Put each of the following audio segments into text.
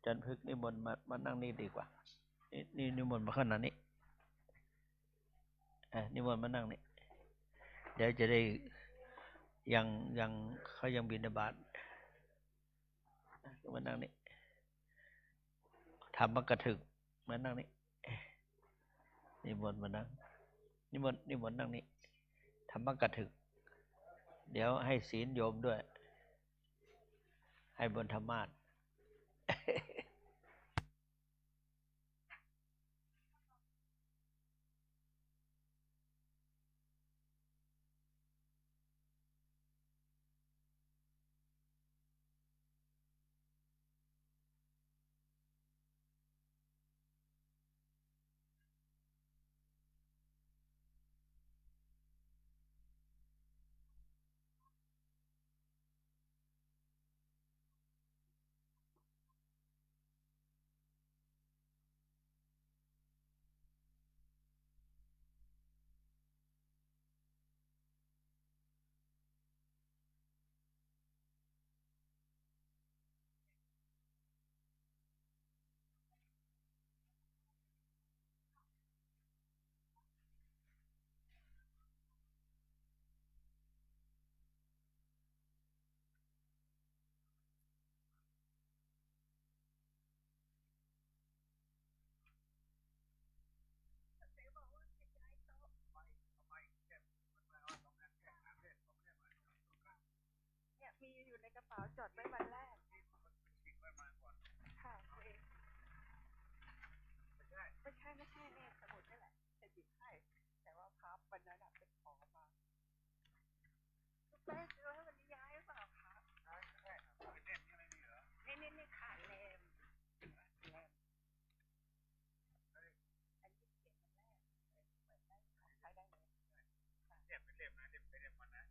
จันพึกนิมนต์มานั่งนี่ดีกว่านี่นิมนต์มาขนาดนี้นิมนต์มานั่งนี่เดี๋ยวจะได้ยังเขายังบิณฑบาตมานั่งนี่ทำมากระถึกมานั่งนี่นิมนต์มานั่งนิมนต์นั่งนี่ทำมากระถึกเดี๋ยวให้ศีลโยมด้วยให้บนธรรมาสน์มีอยู่ในกระเป๋าจดไว้วันแรกค่ะไม่ใช่เนี่ยสมุดนี่แหละจะหยิบให้แต่ว่าพับวันนั้นไปขอมาทุกแรกซื้อให้วันนี้ย้ายหรือเปล่าคะนี่ขาดเล่มอันนี้เขียนวันแรกเปิดได้ใช้ได้เลยเล่มเป็นเล่มนะเล่มไปเล่มมันนะ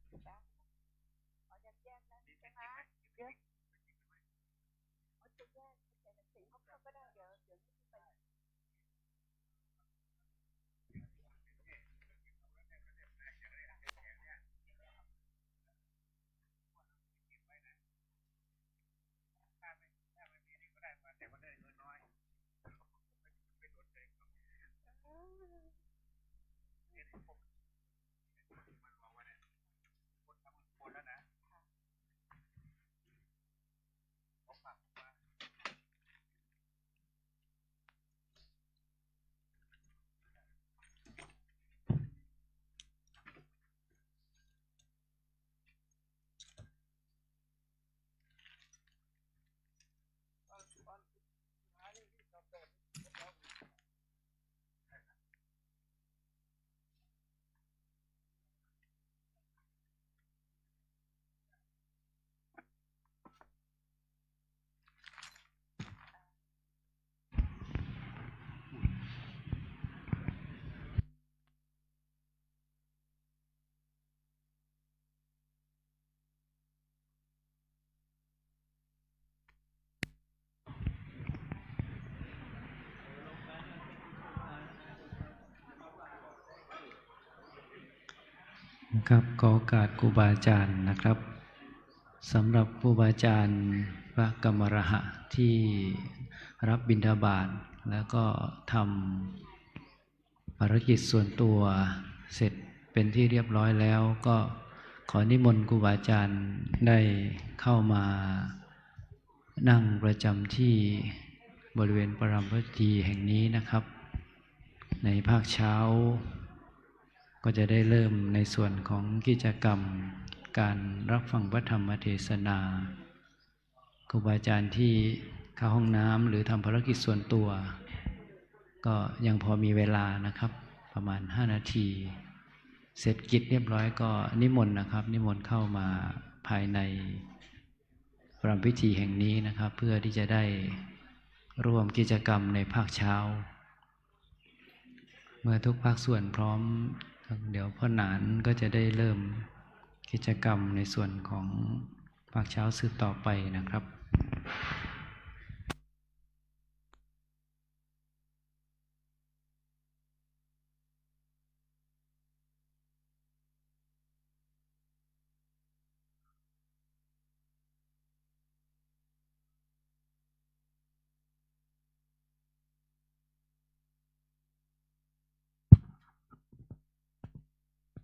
เอาแยกนะใช่ไหมเยอะเอาจะแยกแต่ละสีเขาก็ได้เดี๋ยวนี่ไปครับขอโอกาสครูบาอาจารย์นะครับสำหรับครูบาอาจารย์พระกรรมรหะที่รับบิณฑบาตแล้วก็ทำภารกิจส่วนตัวเสร็จเป็นที่เรียบร้อยแล้วก็ขอนิมนต์ครูบาอาจารย์ได้เข้ามานั่งประจำที่บริเวณปรามพระทีแห่งนี้นะครับในภาคเช้าก็จะได้เริ่มในส่วนของกิจกรรมการรับฟังพระธรรมเทศนาครูบาอาจารย์ที่เข้าห้องน้ำหรือทำภารกิจส่วนตัวก็ยังพอมีเวลานะครับประมาณ5 นาทีเสร็จกิจเรียบร้อยก็นิมนต์นะครับนิมนต์เข้ามาภายในพระพิธีแห่งนี้นะครับเพื่อที่จะได้ร่วมกิจกรรมในภาคเช้าเมื่อทุกภาคส่วนพร้อมเดี๋ยวพ่อหนานก็จะได้เริ่มกิจกรรมในส่วนของภาคเช้าสืบต่อไปนะครับ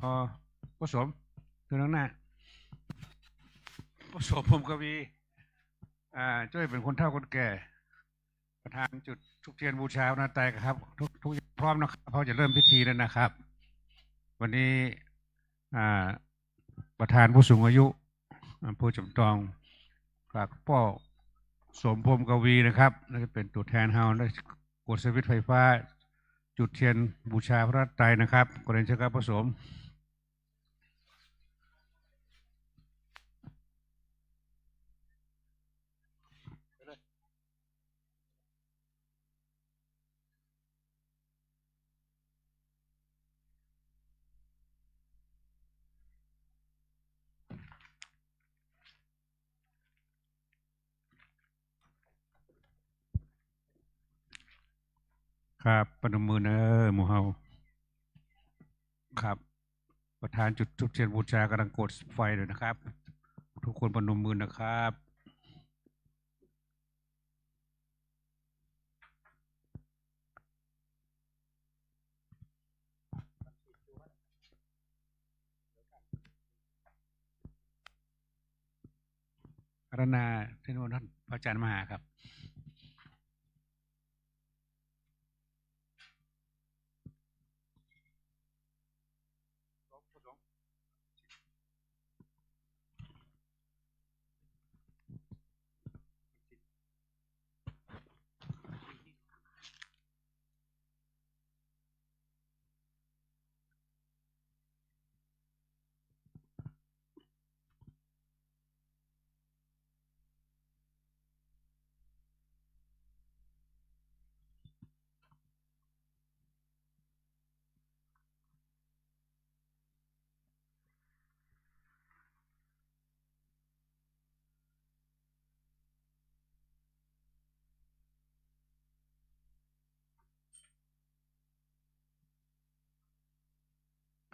พอผสมคือน้องหน้าผสมผมกวีช่วยเป็นคนเฒ่าคนแก่ประธานจุดทุกเทียนบูชาหน้าไตรครับทุกอย่างพร้อมนะครับเขาจะเริ่มพิธีแล้วนะครับ วันนี้ประธานผู้สูงอายุผู้จำตองฝากพ่อสมพรมกวีนะครับนั่นเป็นตัวแทนเฮาได้กดสวิตช์ไฟฟ้าจุดเทียนบูชาพระไตรนะครับกรณีเชิญครับผสมครับปนมมือเนอหมู่เฮาครับประธานจุดทุกเทียนบูชากำลังกดไฟเลยนะครับทุกคนปนมมือนะครับอาราณาที่นู่นท่านพระอาจารย์มหาครับ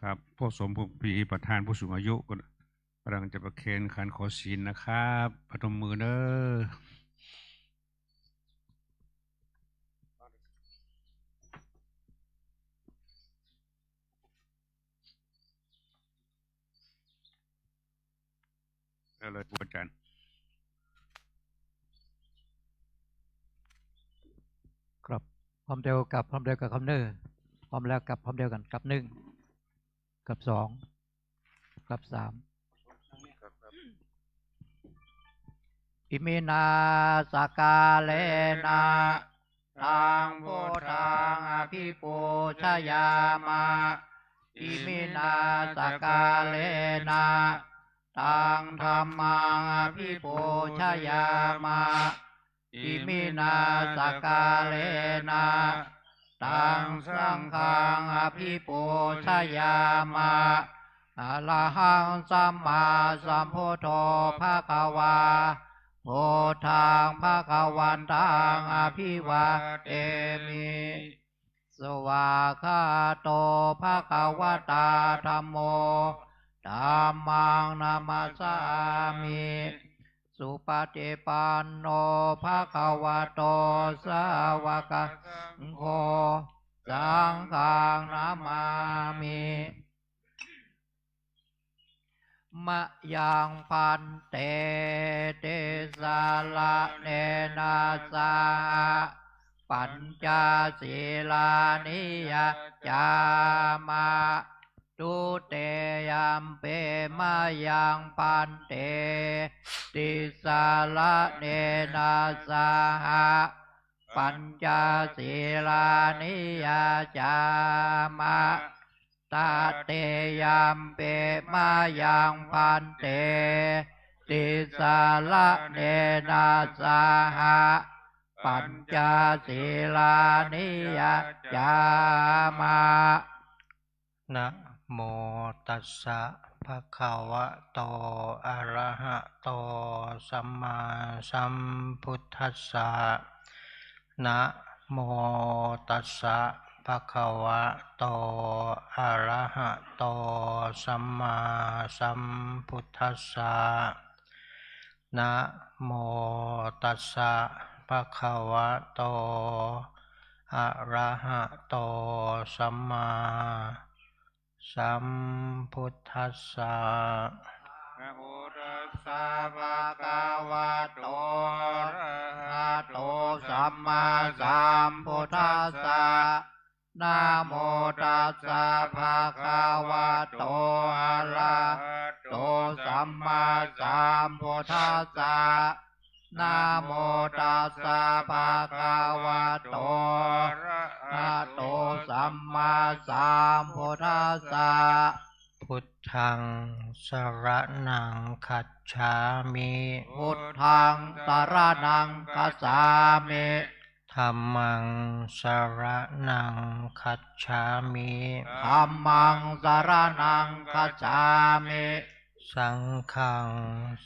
ครับพ่อสมพงษ์ปีประธานผู้สูงอายุกำลังจะประเคนขันขอศีลนะครับปนมมือเนอเลยอาจารย์ครับพร้อมเดียวกับคำเนิ่พร้อมแล้วกับพร้อมเดียวกันกับ1กับ2กับ3อิมินาสกาเลนะตังโพธังอภิปูชยามาอิมินาสกาเลนะตังธัมมังอภิปูชยามาอิมินาสกาเลนะตังสังฆังอภิปูชยามาอะระหังสัมมาสัมพุทโธภะคะวาโพธังภะคะวันตังอภิวาเทมิสวากขาโตภะคะวะตาธัมโมธัมมังนามัสสามิสุปฏิปันโนภะคะวะโตสาวกสังโฆสังฆังนามามิมะยังพันเตเตสาละเนนาสาปัญจศีลานิยจามาตุเตยัมเปมะยังพันเตติสาละเนนาสาปัญจศีลานิยจามาตาเตยัมเปมายังพันเตติสาละเนนาสาหะปัญจศีลานิยจามานะโมตัสสะภะคะวะโตอะระหะโตสัมมาสัมพุทธัสสะนะโมตัสสะภะคะวะโตอะระหะโตสัมมาสัมพุทธัสสะนะโมตัสสะภะคะวะโตอะระหะโตสัมมา สัมพุทธัสสะ นะโมตัสสะ ภะคะวะโตอะระหะโตสัมมาสัมพุทธัสสะนะโมตัสสะภะคะวะโตอะระหะโตสัมมาสัมพุทธัสสะนะโมตัสสะภะคะวะโตอะระหะโตสัมมาสัมพุทธัสสะ พุทธังสรณังคัจฉามิ พุทธังสรณังคัจฉามิ ธัมมังสรณังคัจฉามิ ธัมมังสรณังคัจฉามิ สังฆัง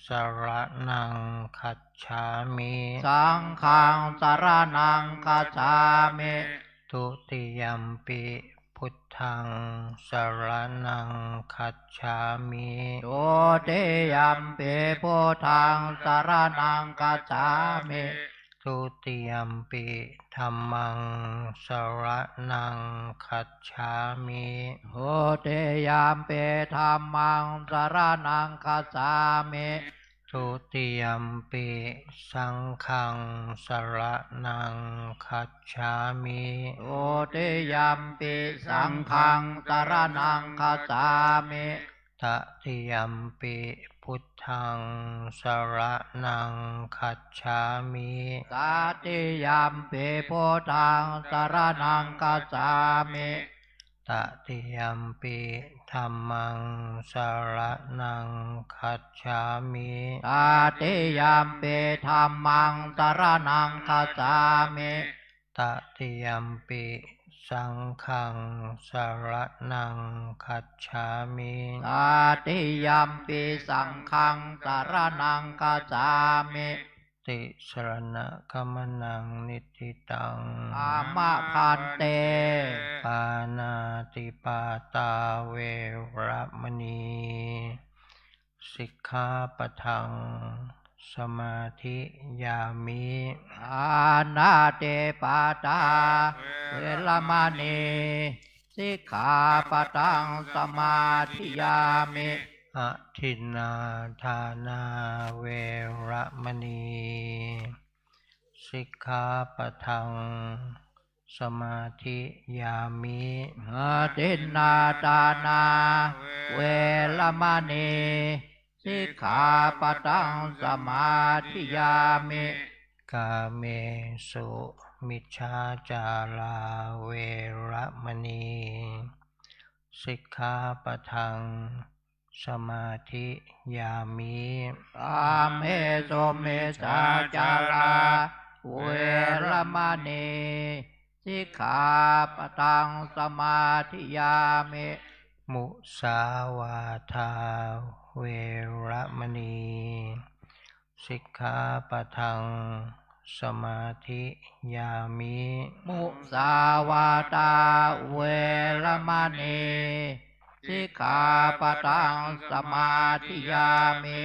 สรณังคัจฉามิ สังฆังสรณังคัจฉามิ ทุติยัมปิพุทธังสรณังคัจฉามิ ตุติยัมปิพุทธังสรณังคัจฉามิ ทุติยัมปิธัมมังสรณังคัจฉามิ ตุติยัมปิธัมมังสรณังคัจฉามิ ทุติยัมปิสังฆังสรณังคัจฉามิ ตุติยัมปิสังฆังสรณังคัจฉามิ ตติยัมปิพุทธังสรณังคัจฉามิ ตติยัมปิพุทธังสรณังคัจฉามิ ตติยัมปิธัมมังสรณังคัจฉามิ ตติยัมปิธัมมังสรณังคัจฉามิ ตติยัมปิสังฆังสรณังคัจฉามิ ตติยัมปิสังฆังสรณังคัจฉามิ ติสรณะกัมนังนิติตัง อามะพันเต ปานาติปาตาเวระมณีสิกขาปะทังสมาธิยามิ อานาเตปาตาเวรมณีสิกขาปะทังสมาธิยามิ อทินนาทานาเวระมณีสิกขาปะทังสมาธิยามิ อาทินนาตานาเวรมณีสิกขาปะทังสมาธิยามิ กาเมสุมิจฉาจาราเวระมณีสิกขาปะทังสมาธิยามิ กาเมสุมิจฉาจาราเวรมณีสิกขาปะทังสมาธิยามิ มุสาวาทาเวระมณีสิกขาปะทังสมาธิยามิ มุสาวาตาเวรมณีสิกขาปะทังสมาธิยามิ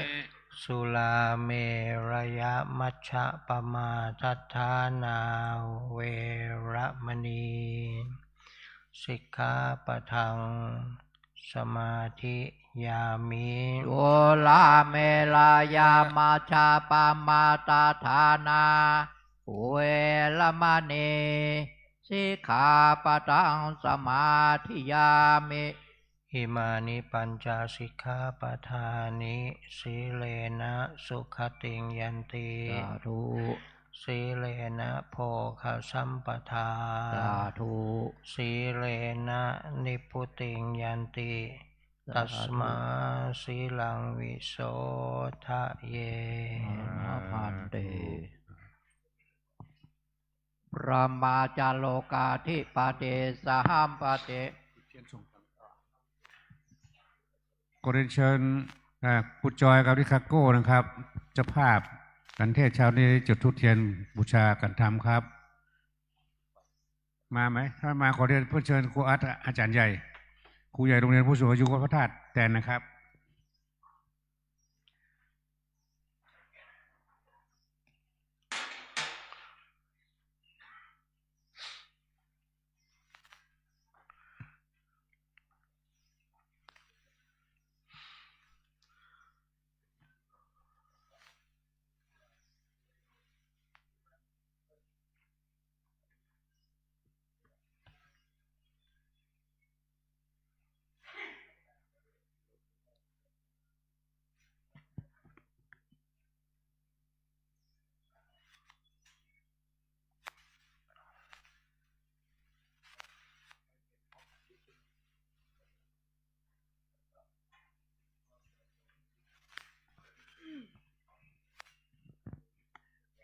สุลาเมระยะมัชฌะปมาทัฏฐานาเวระมณีสิกขาปะทังสมาธิยามิ โยลาเมลายามาชาปามาตาฐานาเวรมณีสิกขาปะทังสมาธิยามิ อิมานิปัญจสิกขาปทานิสีเลนะสุขติงยันติ สาธุ สีเลนะโภคสัมปทา สาธุ สีเลนะนิพุติงยันติ ตัสมาสีลังวิโสทะเย อาพันเตพระมาจาโลกาธิปเตสหัมปเต ขอเรียนเชิญคุณจอยกับริคาโก้นะครับเจ้าภาพกันเทศเช้านี้จุดธูปเทียนบูชากันธรรมครับ มาไหมถ้ามาขอเรียนเพื่อเชิญครูอัดอาจารย์ใหญ่ครูใหญ่โรงเรียนผู้สูงอายุวัดพระธาตุแทนนะครับ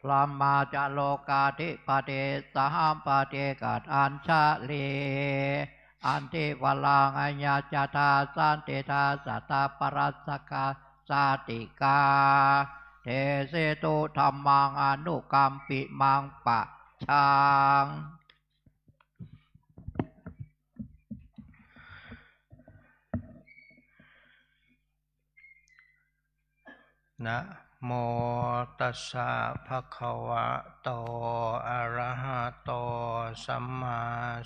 ลามาจโลกาธิปเตสหัมปเตกัดอัญชาลีอันติวลังอัญญาจตาสันติทาสัตตาปรัสสกาสาติกาเทเสตุธรรมังอนุกัมปิมังปะชัง นะโมตัสสะภะคะวะโตอะระหะโตสัมมา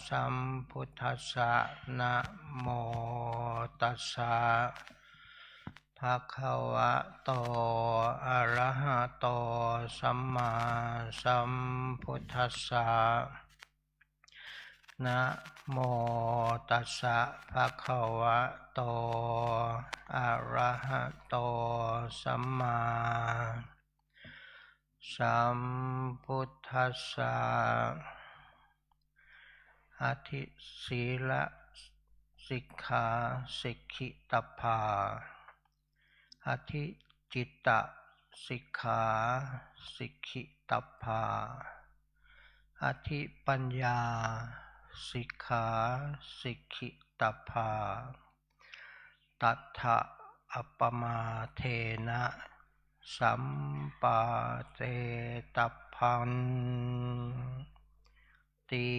สัมพุทธัสสะนะโมตัสสะภะคะวะโตอะระหะโตสัมมาสัมพุทธัสสะนะโมตัสสะภะคะวะโตอะระหะโตสัมมาสัมพุทธัสสะอธิศีลสิกขาสิกขิตภาอธิจิตตสิกขาสิกขิตภาอธิปัญญาสิกขาสิกขิตภาตัทธะอัปปมาเทนะสัมปาเตตัพพันติ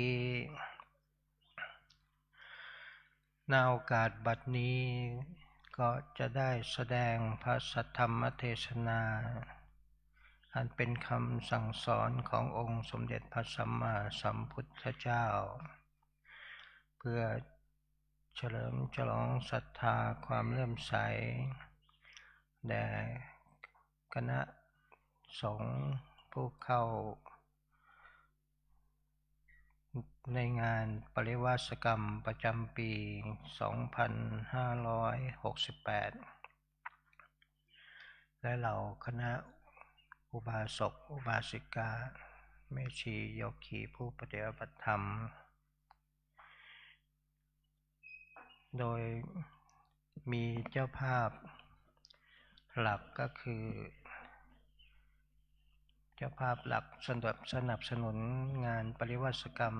ณโอกาสบัดนี้ก็จะได้แสดงพระสัทธรรมเทศนาอันเป็นคำสั่งสอนขององค์สมเด็จพระสัมมาสัมพุทธเจ้าเพื่อเฉลิมฉลองศรัทธาความเลื่อมใสแด่คณะสงฆ์ผู้เข้าในงานปริวาสกรรมประจำปี 2568 และเหล่าคณะอุบาสกอุบาสิกาแม่ชีโยคีผู้ปฏิบัติธรรมโดยมีเจ้าภาพหลักก็คือเจ้าภาพหลักสนับสนุนงานปริวาสกรรม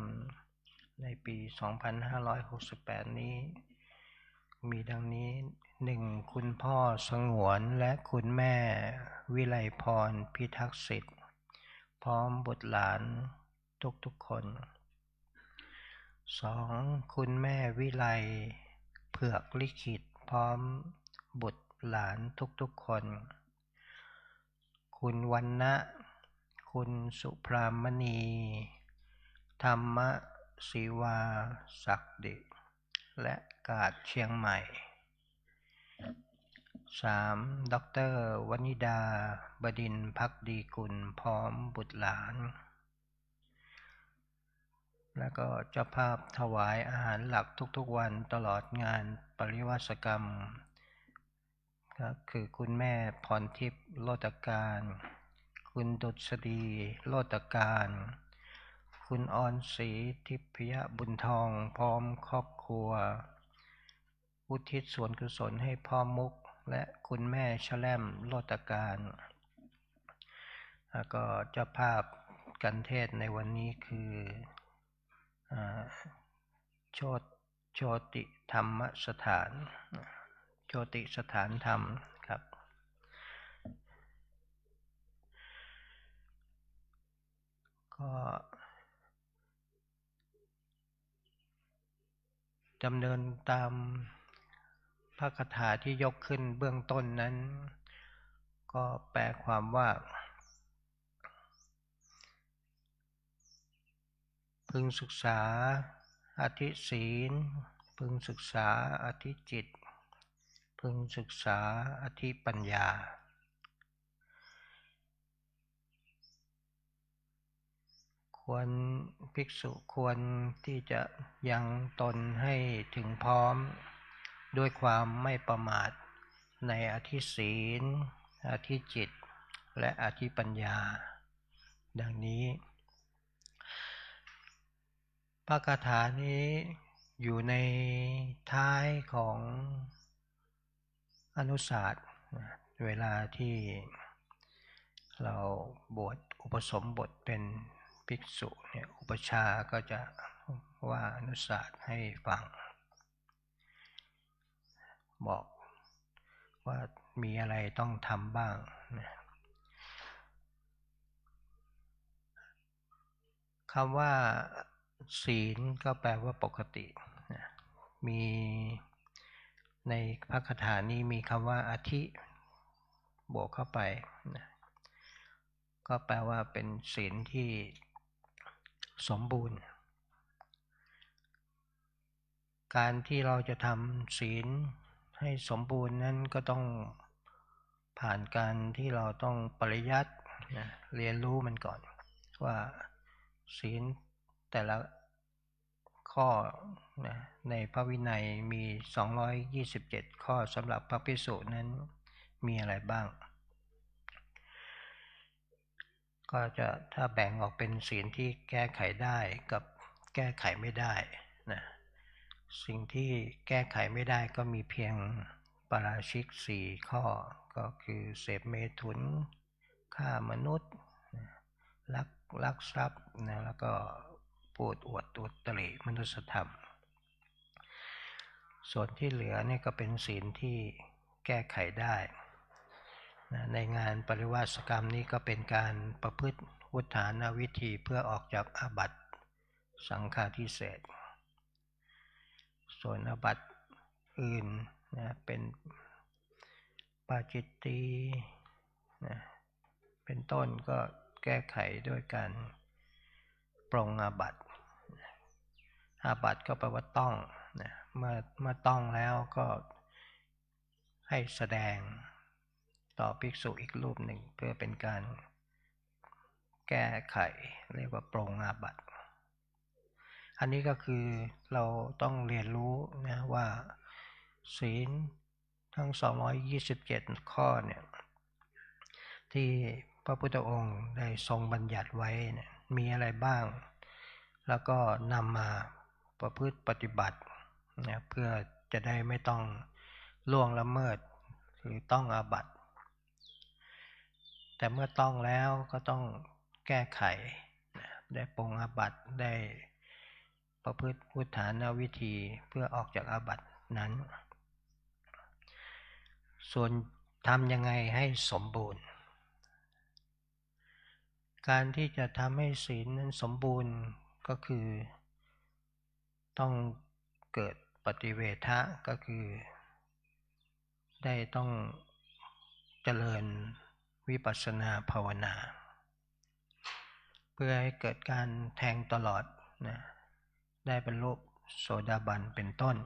ในปี 2568 นี้มีดังนี้ 1. คุณพ่อสงวนและคุณแม่วิไลพรพิทักษ์สิทธิ์พร้อมบุตรหลานทุกๆคน 2. คุณแม่วิไลเผือกลิขิตพร้อมบุตรหลานทุกๆคน คุณวรรณะคุณสุพรามณีธรรมศิวาศักดิและกาดเชียงใหม่ 3. ดร.วนิดาบดินทร์ภักดีกุลพร้อมบุตรหลานแล้วก็เจ้าภาพถวายอาหารหลักทุกๆวันตลอดงานปริวาสกรรมก็คือคุณแม่พรทิพย์โลตการคุณดุษฎีโลตการคุณอรศรีทิพยบุญทองพร้อมครอบครัวอุทิศส่วนกุศลให้พ่อมุกและคุณแม่ชแลมโลตการแล้วก็เจ้าภาพกันเทศในวันนี้คือโชติธรรมสถานโชติสถานธรรมครับก็ดำเนินตามพระคาถาที่ยกขึ้นเบื้องต้นนั้นก็แปลความว่าพึงศึกษาอธิศีลพึงศึกษาอธิจิตพึงศึกษาอธิปัญญาควรภิกษุควรที่จะยังตนให้ถึงพร้อมด้วยความไม่ประมาทในอธิศีลอธิจิตและอธิปัญญาดังนี้พระคาถานี้อยู่ในท้ายของอนุศาสตร์เวลาที่เราบวช อุปสมบทเป็นภิกษุเนี่ยอุปชฌาย์ก็จะว่าอนุศาสตร์ให้ฟังบอกว่ามีอะไรต้องทำบ้างนะคำว่าศีลก็แปลว่าปกตินะมีในพระคาถานี้มีคำว่าอธิบวกเข้าไปนะก็แปลว่าเป็นศีลที่สมบูรณ์การที่เราจะทำศีลให้สมบูรณ์นั้นก็ต้องผ่านการที่เราต้องปริยัตินะเรียนรู้มันก่อนว่าศีลแต่ละข้อนะในพระวินัยมี227ข้อสำหรับพระภิกษุนั้นมีอะไรบ้างก็จะถ้าแบ่งออกเป็นศีลที่แก้ไขได้กับแก้ไขไม่ได้นะสิ่งที่แก้ไขไม่ได้ก็มีเพียงปาราชิก4ข้อก็คือเสพเมถุนฆ่ามนุษย์ลักทรัพย์นะแล้วก็พูดอวดอุตริมนุสธรรมส่วนที่เหลือนี่ก็เป็นศีลที่แก้ไขได้นะในงานปริวาสกรรมนี้ก็เป็นการประพฤติวุฒานวิธีเพื่อออกจากอาบัติสังฆาทิเศษส่วนอาบัติอื่นนะเป็นปาจิตตีนะเป็นต้นก็แก้ไขด้วยการปรงอาบัติก็แปลว่าต้องนะเมื่อต้องแล้วก็ให้แสดงต่อภิกษุอีกรูปหนึ่งเพื่อเป็นการแก้ไขเรียกว่าปรงอาบัติอันนี้ก็คือเราต้องเรียนรู้นะว่าศีลทั้ง227ข้อเนี่ยที่พระพุทธองค์ได้ทรงบัญญัติไว้เนี่ยมีอะไรบ้างแล้วก็นำมาประพฤติปฏิบัตินะเพื่อจะได้ไม่ต้องล่วงละเมิดหรือต้องอาบัติแต่เมื่อต้องแล้วก็ต้องแก้ไขนะได้ปรงอาบัติได้ประพฤติวุฒานวิธีเพื่อออกจากอาบัตินั้นส่วนทำยังไงให้สมบูรณ์การที่จะทำให้ศีลนั้นสมบูรณ์ก็คือต้องเกิดปฏิเวทะก็คือได้ต้องเจริญวิปัสสนาภาวนาเพื่อให้เกิดการแทงตลอดนะได้บรรลุโสดาบันเป็นต้น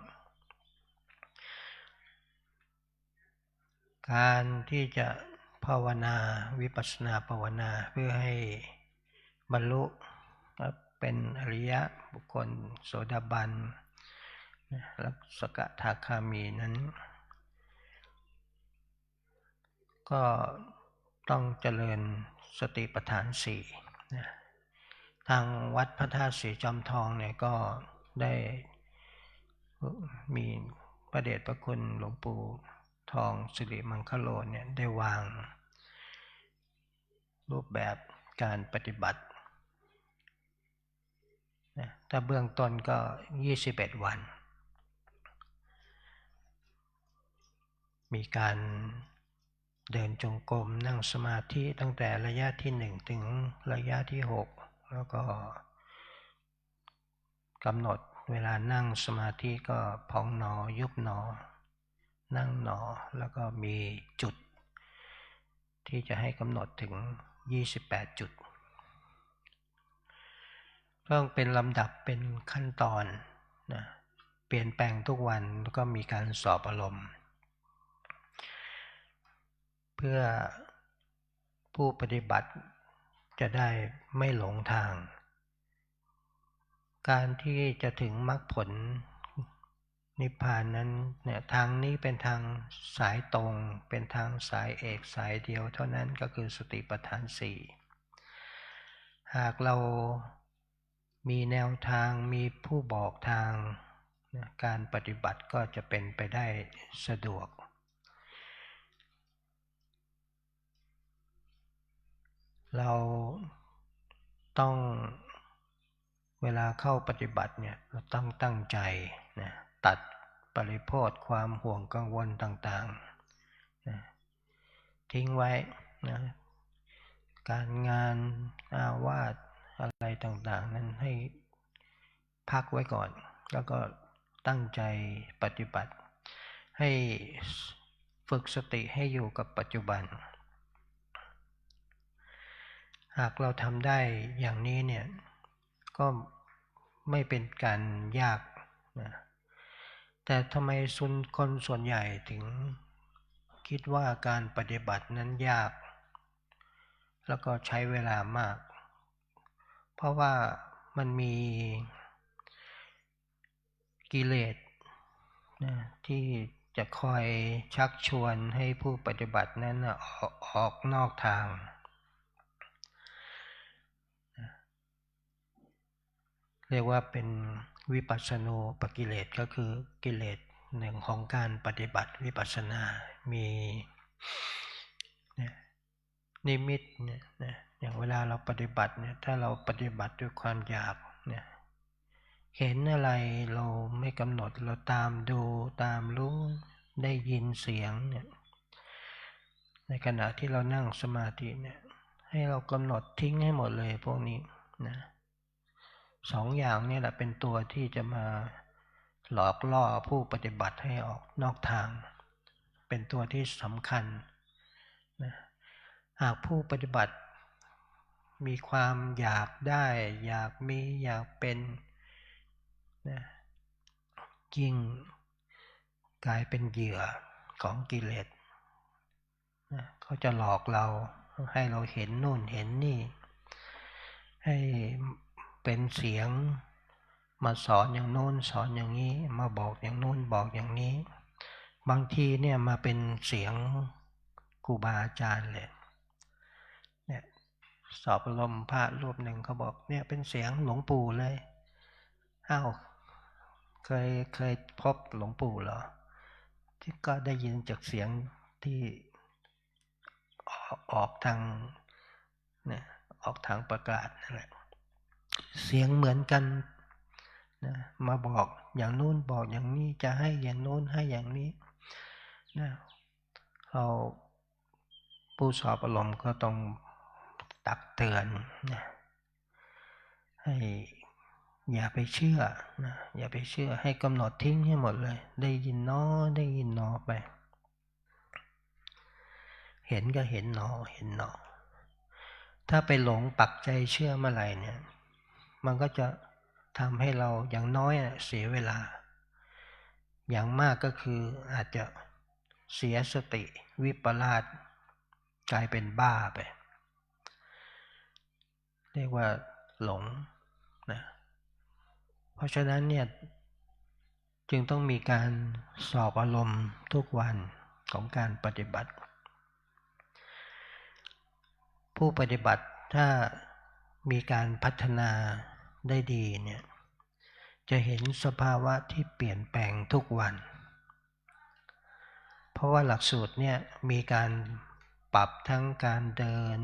การที่จะภาวนาวิปัสสนาภาวนาเพื่อให้บรรลุเป็นอริยบุคคลโสดาบันและสกทาคามีนั้นก็ต้องเจริญสติปัฏฐาน4นะทางวัดพระธาตุศรีจอมทองเนี่ยก็ได้มีพระเดชพระคุณหลวงปู่ทองสิริมังคโลเนี่ยได้วางรูปแบบการปฏิบัตินะถ้าเบื้องต้นก็21วันมีการเดินจงกรมนั่งสมาธิตั้งแต่ระยะที่1ถึงระยะที่6แล้วก็กำหนดเวลานั่งสมาธิก็พองหนอยุบหนอนั่งหนอแล้วก็มีจุดที่จะให้กำหนดถึง28จุดต้องเป็นลำดับเป็นขั้นตอนนะเปลี่ยนแปลงทุกวันแล้วก็มีการสอบอารมณ์เพื่อผู้ปฏิบัติจะได้ไม่หลงทางการที่จะถึงมรรคผลนิพพานนั้นเนี่ยทางนี้เป็นทางสายตรงเป็นทางสายเอกสายเดียวเท่านั้นก็คือสติปัฏฐาน4หากเรามีแนวทางมีผู้บอกทางการปฏิบัติก็จะเป็นไปได้สะดวก เราต้องเวลาเข้าปฏิบัติเนี่ยเราต้องตั้งใจนะตัดปริโภทความห่วงกังวลต่างๆนะทิ้งไว้นะการงานอาวาสอะไรต่างๆนั้นให้พักไว้ก่อนแล้วก็ตั้งใจปฏิบัติให้ฝึกสติให้อยู่กับปัจจุบันหากเราทำได้อย่างนี้เนี่ยก็ไม่เป็นการยากนะแต่ทำไมคนส่วนใหญ่ถึงคิดว่าการปฏิบัตินั้นยากแล้วก็ใช้เวลามากเพราะว่ามันมีกิเลสนะที่จะคอยชักชวนให้ผู้ปฏิบัตินั้นออกนอกทางเรียกว่าเป็นวิปัสสนูปกิเลสก็คือกิเลสหนึ่งของการปฏิบัติวิปัสสนามีนิมิตเนี่ยนะอย่างเวลาเราปฏิบัติเนี่ยถ้าเราปฏิบัติด้วยความอยากเนี่ยเห็นอะไรเราไม่กำหนดเราตามดูตามรู้ได้ยินเสียงเนี่ยในขณะที่เรานั่งสมาธิเนี่ยให้เรากำหนดทิ้งให้หมดเลยพวกนี้นะสองอย่างนี่แหละเป็นตัวที่จะมาหลอกล่อผู้ปฏิบัติให้ออกนอกทางเป็นตัวที่สำคัญนะหากผู้ปฏิบัติมีความอยากได้อยากมีอยากเป็นนะยิ่งกลายเป็นเหยื่อของกิเลสนะเขาจะหลอกเราให้เราเห็นนู่นเห็นนี่ให้เป็นเสียงมาสอนอย่างโน้นสอนอย่างนี้มาบอกอย่างโน้นบอกอย่างนี้บางทีเนี่ยมาเป็นเสียงครูบาอาจารย์เลยเนี่ยสอบอารมณ์พระรูปหนึ่งเขาบอกเนี่ยเป็นเสียงหลวงปู่เลยอ้าวเคยพบหลวงปู่เหรอที่ก็ได้ยินจากเสียงที่ออกทางเนี่ยออกทางประกาศนั่นแหละเสียงเหมือนกันนะมาบอกอย่างนู้นบอกอย่างนี้จะให้อย่างโน้นให้อย่างนี้นะเราผู้สอบอารมณ์ก็ต้องตักเตือนนะให้อย่าไปเชื่อนะอย่าไปเชื่อให้กำหนดทิ้งให้หมดเลยได้ยินน้อได้ยินนอไปเห็นก็เห็นหนอเห็นหนอถ้าไปหลงปักใจเชื่อเมื่อไหร่เนี่ยมันก็จะทำให้เราอย่างน้อยเสียเวลาอย่างมากก็คืออาจจะเสียสติวิปลาสกลายเป็นบ้าไปเรียกว่าหลงนะเพราะฉะนั้นเนี่ยจึงต้องมีการสอบอารมณ์ทุกวันของการปฏิบัติผู้ปฏิบัติถ้ามีการพัฒนาได้ดีเนี่ยจะเห็นสภาวะที่เปลี่ยนแปลงทุกวันเพราะว่าหลักสูตรเนี่ยมีการปรับทั้งการเดิน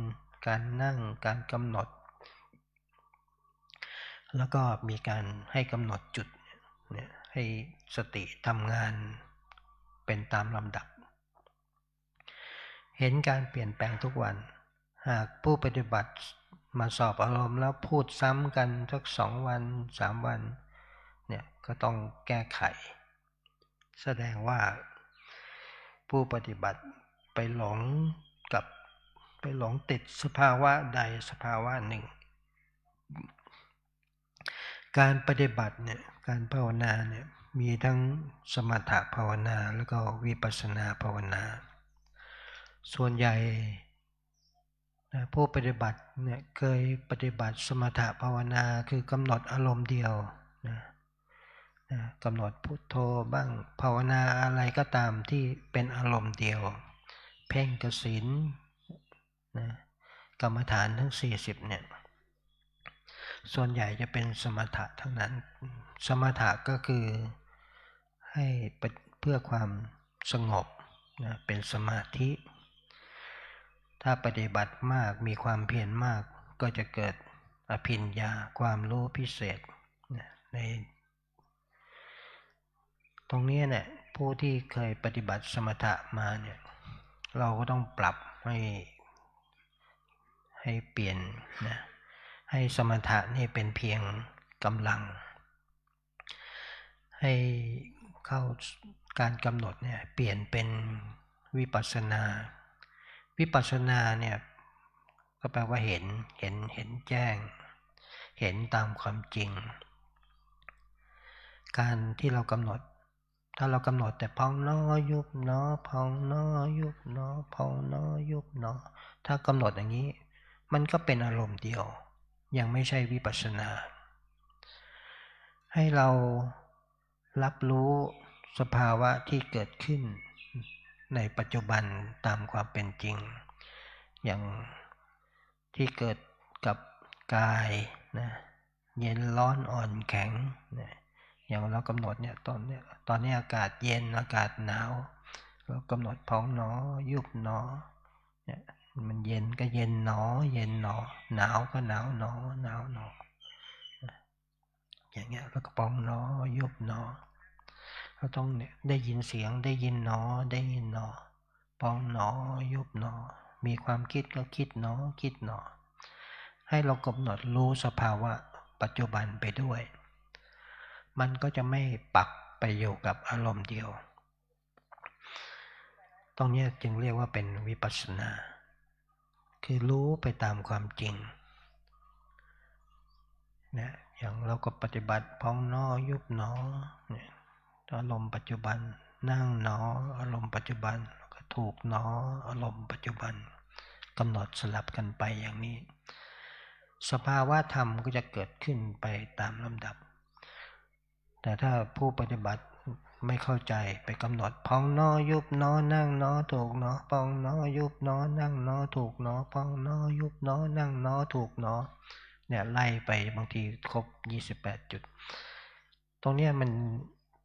การนั่งการกำหนดแล้วก็มีการให้กำหนดจุดเนี่ยให้สติทำงานเป็นตามลำดับเห็นการเปลี่ยนแปลงทุกวันหากผู้ปฏิบัติมาสอบอารมณ์แล้วพูดซ้ำกันสัก2 วัน 3 วันเนี่ยก็ต้องแก้ไขแสดงว่าผู้ปฏิบัติไปหลงติดสภาวะใดสภาวะหนึ่งการปฏิบัติเนี่ยการภาวนาเนี่ยมีทั้งสมถภาวนาแล้วก็วิปัสสนาภาวนาส่วนใหญ่ผู้ปฏิบัติเนี่ยเคยปฏิบัติสมถภาวนาคือกำหนดอารมณ์เดียวนะกำหนดพุทโธบ้างภาวนาอะไรก็ตามที่เป็นอารมณ์เดียวเพ่งกสิณนะกรรมฐานทั้ง40เนี่ยส่วนใหญ่จะเป็นสมถะทั้งนั้นสมถะก็คือให้เพื่อความสงบนะเป็นสมาธิ ถ้าปฏิบัติมากมีความเพียรมากก็จะเกิดอภิญญาความรู้พิเศษในตรงนี้เนี่ยผู้ที่เคยปฏิบัติสมถะมาเนี่ยเราก็ต้องปรับให้เปลี่ยนนะให้สมถะนี่เป็นเพียงกำลังให้เข้าการกำหนดเนี่ยเปลี่ยนเป็นวิปัสสนาวิปัสสนาเนี่ยก็แปลว่าเห็นแจ้งเห็นตามความจริงการที่เรากำหนดถ้าเรากำหนดแต่พองน้อยุบหนอพองน้อยุบหนอพองน้อยุบหนอถ้ากำหนดอย่างนี้มันก็เป็นอารมณ์เดียวยังไม่ใช่วิปัสสนาให้เรารับรู้สภาวะที่เกิดขึ้นในปัจจุบันตามความเป็นจริงอย่างที่เกิดกับกายนะเย็นร้อนอ่อนแข็งนะอย่างเรากำหนดเนี่ยตอนนี้อากาศเย็นอากาศหนาวเรากำหนดพองหนอยุบหนอเนี่ยมันเย็นก็เย็นหนอเย็นหนอหนาวก็หนาวหนอหนาวหนออย่างเงี้ยแล้วก็พองหนอยุบหนอเราต้องเนี่ยได้ยินเสียงได้ยินหนอได้ยินหนอพองหนอยุบหนอมีความคิดก็คิดหนอคิดหนอให้เรากำหนดรู้สภาวะปัจจุบันไปด้วยมันก็จะไม่ปักไปอยู่กับอารมณ์เดียวตรงนี้จึงเรียกว่าเป็นวิปัสสนาคือรู้ไปตามความจริงนะอย่างเราก็ปฏิบัติพองหนอยุบหนอเนี่ยอารมณ์ปัจจุบันนั่งหนออารมณ์ปัจจุบันก็ถูกหนออารมณ์ปัจจุบันกำหนดสลับกันไปอย่างนี้สภาวะธรรมก็จะเกิดขึ้นไปตามลำดับแต่ถ้าผู้ปฏิบัติไม่เข้าใจไปกำหนดพองหนอยุบหนอนั่งหนอถูกหนอพองหนอยุบหนอนั่งหนอถูกหนอพองหนอยุบหนอนั่งหนอถูกหนอเนี่ยไล่ไปบางทีครบ28จุดตรงนี้มัน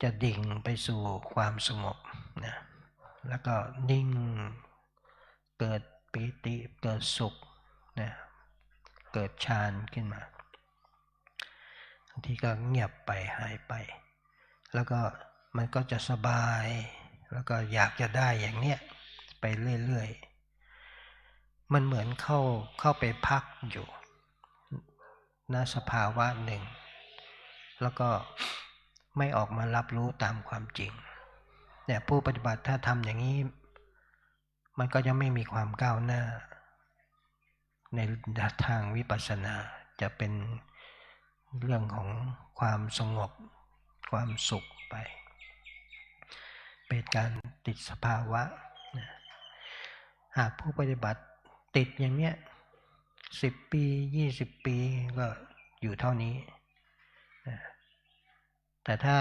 จะดิ่งไปสู่ความสงบนะแล้วก็นิ่งเกิดปิติเกิดสุขนะเกิดฌานขึ้นมาบางทีก็เงียบไปหายไปแล้วก็มันก็จะสบายแล้วก็อยากจะได้อย่างเนี้ยไปเรื่อยๆมันเหมือนเข้าไปพักอยู่ณสภาวะหนึ่งแล้วก็ไม่ออกมารับรู้ตามความจริงเนี่ยผู้ปฏิบัติถ้าทำอย่างนี้มันก็จะไม่มีความก้าวหน้าในทางวิปัสสนาจะเป็นเรื่องของความสงบความสุขไปเป็นการติดสภาวะหากผู้ปฏิบัติติดอย่างเนี้ย10 ปี20 ปีก็อยู่เท่านี้แต่ถ้า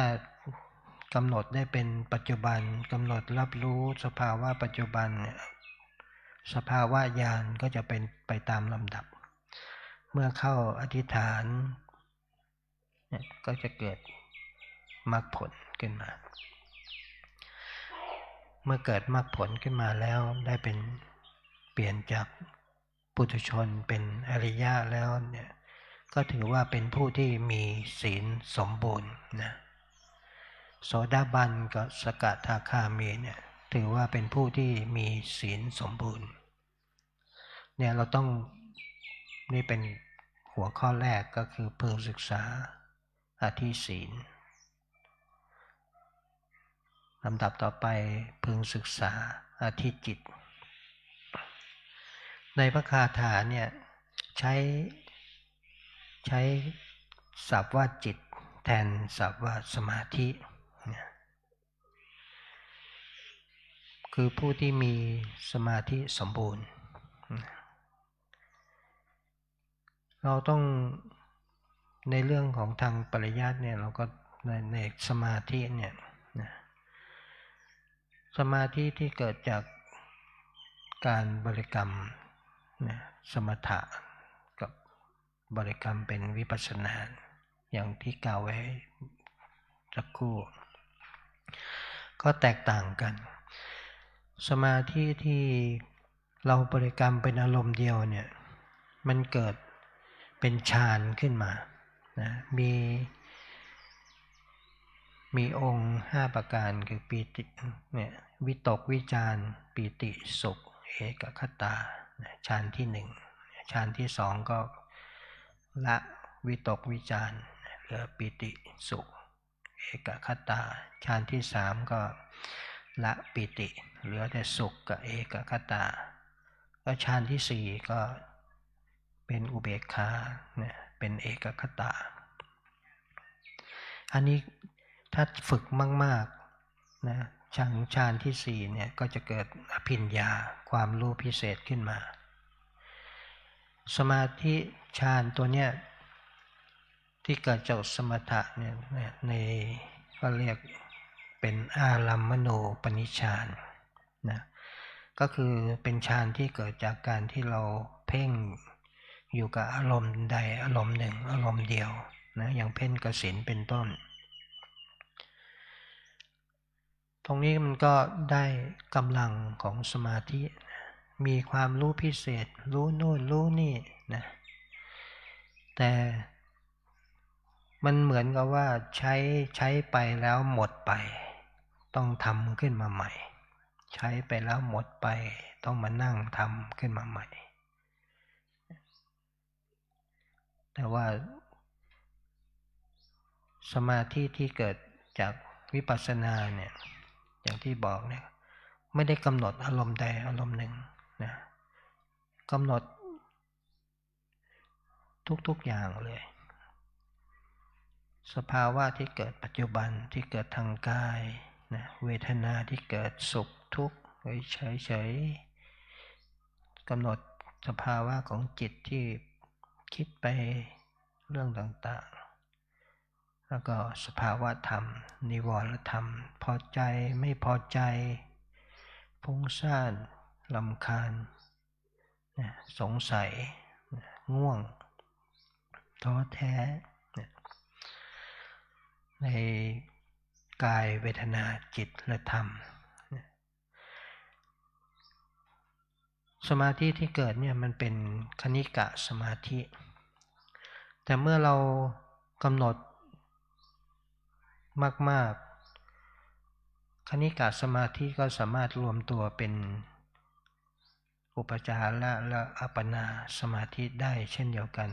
กำหนดได้เป็นปัจจุบันกำหนดรับรู้สภาวะปัจจุบันสภาวะญาณก็จะเป็นไปตามลำดับเมื่อเข้าอธิษฐานก็จะเกิดมรรคผลขึ้นมาเมื่อเกิดมรรคผลขึ้นมาแล้วได้เป็นเปลี่ยนจากปุถุชนเป็นอริยะแล้วเนี่ยก็ถือว่าเป็นผู้ที่มีศีลสมบูรณ์นะโสดาบันกับสกทาคามีเนี่ยถือว่าเป็นผู้ที่มีศีลสมบูรณ์เนี่ยเราต้องนี่เป็นหัวข้อแรกก็คือพึงศึกษาอธิศีลลำดับต่อไปพึงศึกษาอธิจิตในพระคาถาเนี่ยใช้ศัพท์ว่าจิตแทนศัพท์ว่าสมาธิคือผู้ที่มีสมาธิสมบูรณ์เราต้องในเรื่องของทางปริยัติเนี่ยเราก็ในสมาธิเนี่ยสมาธิที่เกิดจากการบริกรรมสมถะกับบริกรรมเป็นวิปัสสนาอย่างที่กล่าวไว้สักครู่ก็แตกต่างกันสมาธิที่ เราบริกรรมเป็นอารมณ์เดียวเนี่ยมันเกิดเป็นฌานขึ้นมานะมีองค์5ประการคือปีติเนี่ยวิตกวิจารปีติสุขเอกคตาฌานที่1ฌานที่2ก็ละวิตกวิจารเหลือปีติสุขเอกคตาฌานที่3ก็ละปีติเหลือแต่สุขกับเอกคตาแล้วฌานที่4ก็เป็นอุเบกขาเนี่ยเป็นเอกคตาอันนี้ถ้าฝึกมากๆนะฌานที่4เนี่ยก็จะเกิดอภิญญาความรู้พิเศษขึ้นมาสมาธิฌานตัวเนี้ยที่เกิดจากสมถะเนี่ยในก็เรียกเป็นอารัมมณูปนิชฌานนะก็คือเป็นฌานที่เกิดจากการที่เราเพ่งอยู่กับอารมณ์ใดอารมณ์หนึ่งอารมณ์เดียวนะอย่างเพ่งกสิณเป็นต้นตรงนี้มันก็ได้กำลังของสมาธิมีความรู้พิเศษรู้โน่นรู้นี่นะแต่มันเหมือนกับว่าใช้ไปแล้วหมดไปต้องทำขึ้นมาใหม่ใช้ไปแล้วหมดไปต้องมานั่งทำขึ้นมาใหม่แต่ว่าสมาธิที่เกิดจากวิปัสสนาเนี่ยอย่างที่บอกเนี่ยไม่ได้กำหนดอารมณ์ใดอารมณ์หนึ่งนะกำหนดทุกๆอย่างเลยสภาวะที่เกิดปัจจุบันที่เกิดทางกายนะเวทนาที่เกิดสุขทุกข์เฉยๆกำหนดสภาวะของจิตที่คิดไปเรื่องต่างๆแล้วก็สภาวะธรรมนิวรธรรมพอใจไม่พอใจฟุ้งซ่านรำคาญนะสงสัยนะง่วงท้อแท้นะในกายเวทนาจิตและธรรมสมาธิที่เกิดเนี่ยมันเป็นคณิกะสมาธิแต่เมื่อเรากำหนดมากๆคณิกะสมาธิก็สามารถรวมตัวเป็นอุปจารและอัปปนาสมาธิได้เช่นเดียวกัน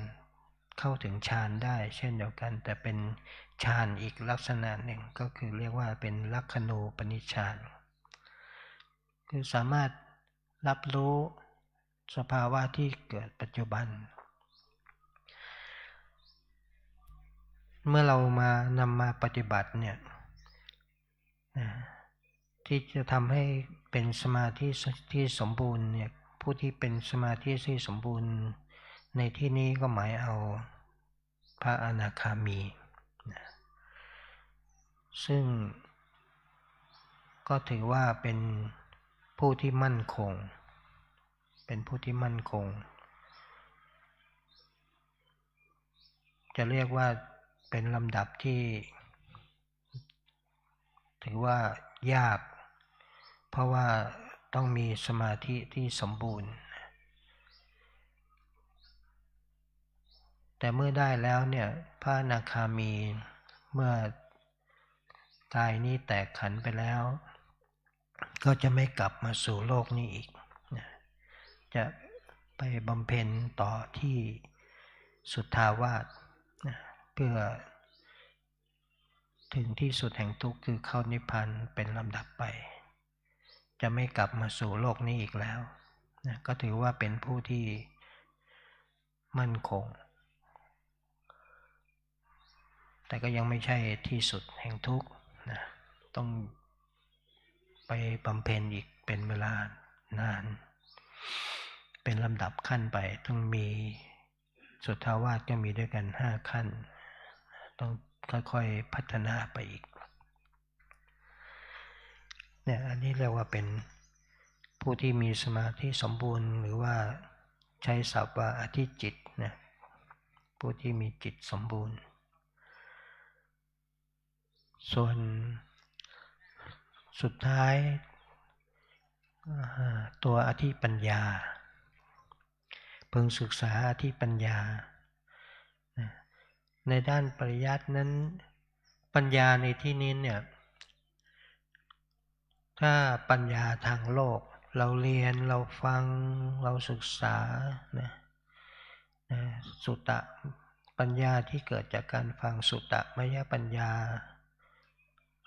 เข้าถึงฌานได้เช่นเดียวกันแต่เป็นฌานอีกลักษณะหนึ่งก็คือเรียกว่าเป็นลักขณูปนิชฌานคือสามารถรับรู้สภาวะที่เกิดปัจจุบันเมื่อเรานำมาปฏิบัติเนี่ยที่จะทำให้เป็นสมาธิที่สมบูรณ์เนี่ยผู้ที่เป็นสมาธิที่สมบูรณ์ในที่นี้ก็หมายเอาพระอนาคามีซึ่งก็ถือว่าเป็นผู้ที่มั่นคงเป็นผู้ที่มั่นคงจะเรียกว่าเป็นลำดับที่ถือว่ายากเพราะว่าต้องมีสมาธิที่สมบูรณ์แต่เมื่อได้แล้วเนี่ยพระอนาคามีเมื่อกายนี้แตกขันธ์ไปแล้วก็จะไม่กลับมาสู่โลกนี้อีกจะไปบำเพ็ญต่อที่สุทธาวาสเพื่อถึงที่สุดแห่งทุกข์คือเข้านิพพานเป็นลำดับไปจะไม่กลับมาสู่โลกนี้อีกแล้วก็ถือว่าเป็นผู้ที่มั่นคงแต่ก็ยังไม่ใช่ที่สุดแห่งทุกข์นะต้องไปบำเพ็ญอีกเป็นเวลานานเป็นลำดับขั้นไปต้องมีสุทธาวาสก็มีด้วยกัน5ขั้นต้องค่อยๆพัฒนาไปอีกเนี่ยอันนี้เรียกว่าเป็นผู้ที่มีสมาธิสมบูรณ์หรือว่าใช้ศัพท์ว่าอธิจิตนะผู้ที่มีจิตสมบูรณ์ส่วนสุดท้าย ตัวอธิปัญญาพึงศึกษาอธิปัญญาในด้านปริยัตินั้นปัญญาในที่นี้เนี่ยถ้าปัญญาทางโลกเราเรียนเราฟังเราศึกษาสุตตะปัญญาที่เกิดจากการฟังสุตตะมยปัญญา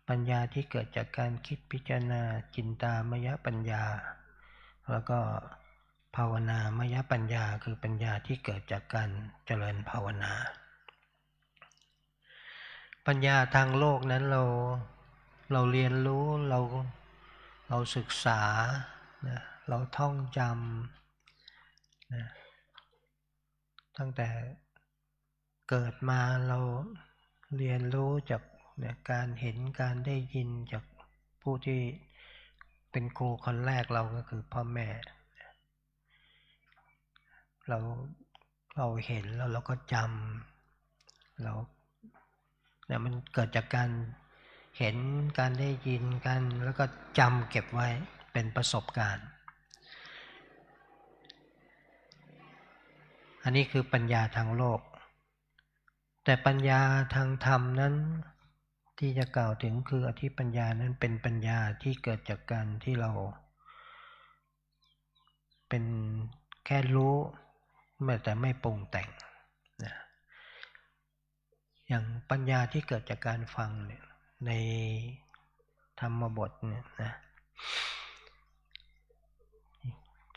ปัญญาที่เกิดจากการคิดพิจารณาจินตามยปัญญาแล้วก็ภาวนามยปัญญาคือปัญญาที่เกิดจากการเจริญภาวนาปัญญาทางโลกนั้นเราเรียนรู้เราศึกษาเราท่องจำตั้งแต่เกิดมาเราเรียนรู้จากการเห็นการได้ยินจากผู้ที่เป็นครูคนแรกเราก็คือพ่อแม่เราเห็นแล้วเราก็จำมันเกิดจากการเห็นการได้ยินกันแล้วก็จำเก็บไว้เป็นประสบการณ์อันนี้คือปัญญาทางโลกแต่ปัญญาทางธรรมนั้นที่จะกล่าวถึงคืออธิปัญญานั้นเป็นปัญญาที่เกิดจากการที่เราเป็นแค่รู้แต่ไม่ปรุงแต่งนะอย่างปัญญาที่เกิดจากการฟังเนี่ยในธรรมบทเนี่ยนะ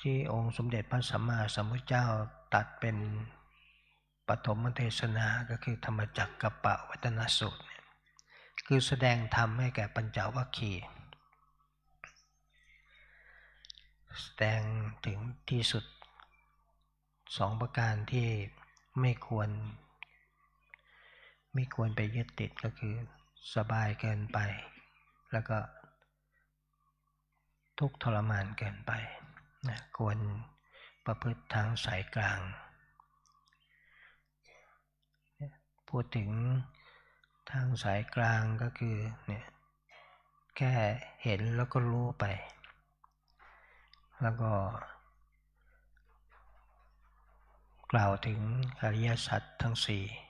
ที่องค์สมเด็จพระสัมมาสัมพุทธเจ้าตรัสเป็นปฐมเทศนาก็คือธรรมจักรกัปปวัตนสูตรเนี่ยคือแสดงธรรมให้แก่ปัญจวัคคีย์แสดงถึงที่สุด2ประการที่ไม่ควรไปยึดติดก็คือสบายเกินไปแล้วก็ทุกข์ทรมานเกินไปควรประพฤติทางสายกลางพูดถึงทางสายกลางก็คือแค่เห็นแล้วก็รู้ไปแล้วก็กล่าวถึงอริยสัจทั้ง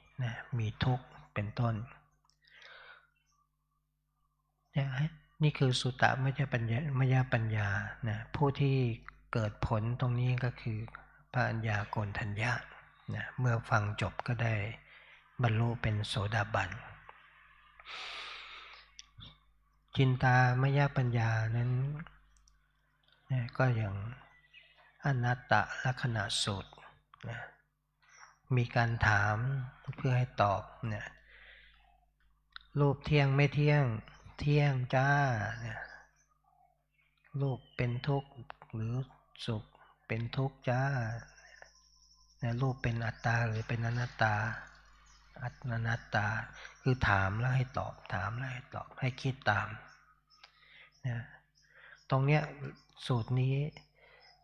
4มีทุกข์เป็นต้นนี่คือสุตตมยปัญญาผู้ที่เกิดผลตรงนี้ก็คือพระอัญญาโกณฑัญญะเมื่อฟังจบก็ได้บรรลุเป็นโสดาบันจินตามยปัญญานั้นก็อย่างอนัตตลักขณสูตรมีการถามเพื่อให้ตอบรูปเที่ยงไม่เที่ยงเที่ยงจ้ารูปเป็นทุกข์หรือสุขเป็นทุกข์จ้ารูปเป็นอัตตาหรือเป็นอนัตตาอนัตตาคือถามแล้วให้ตอบถามแล้วให้ตอบให้คิดตามตรงเนี้ยสูตรนี้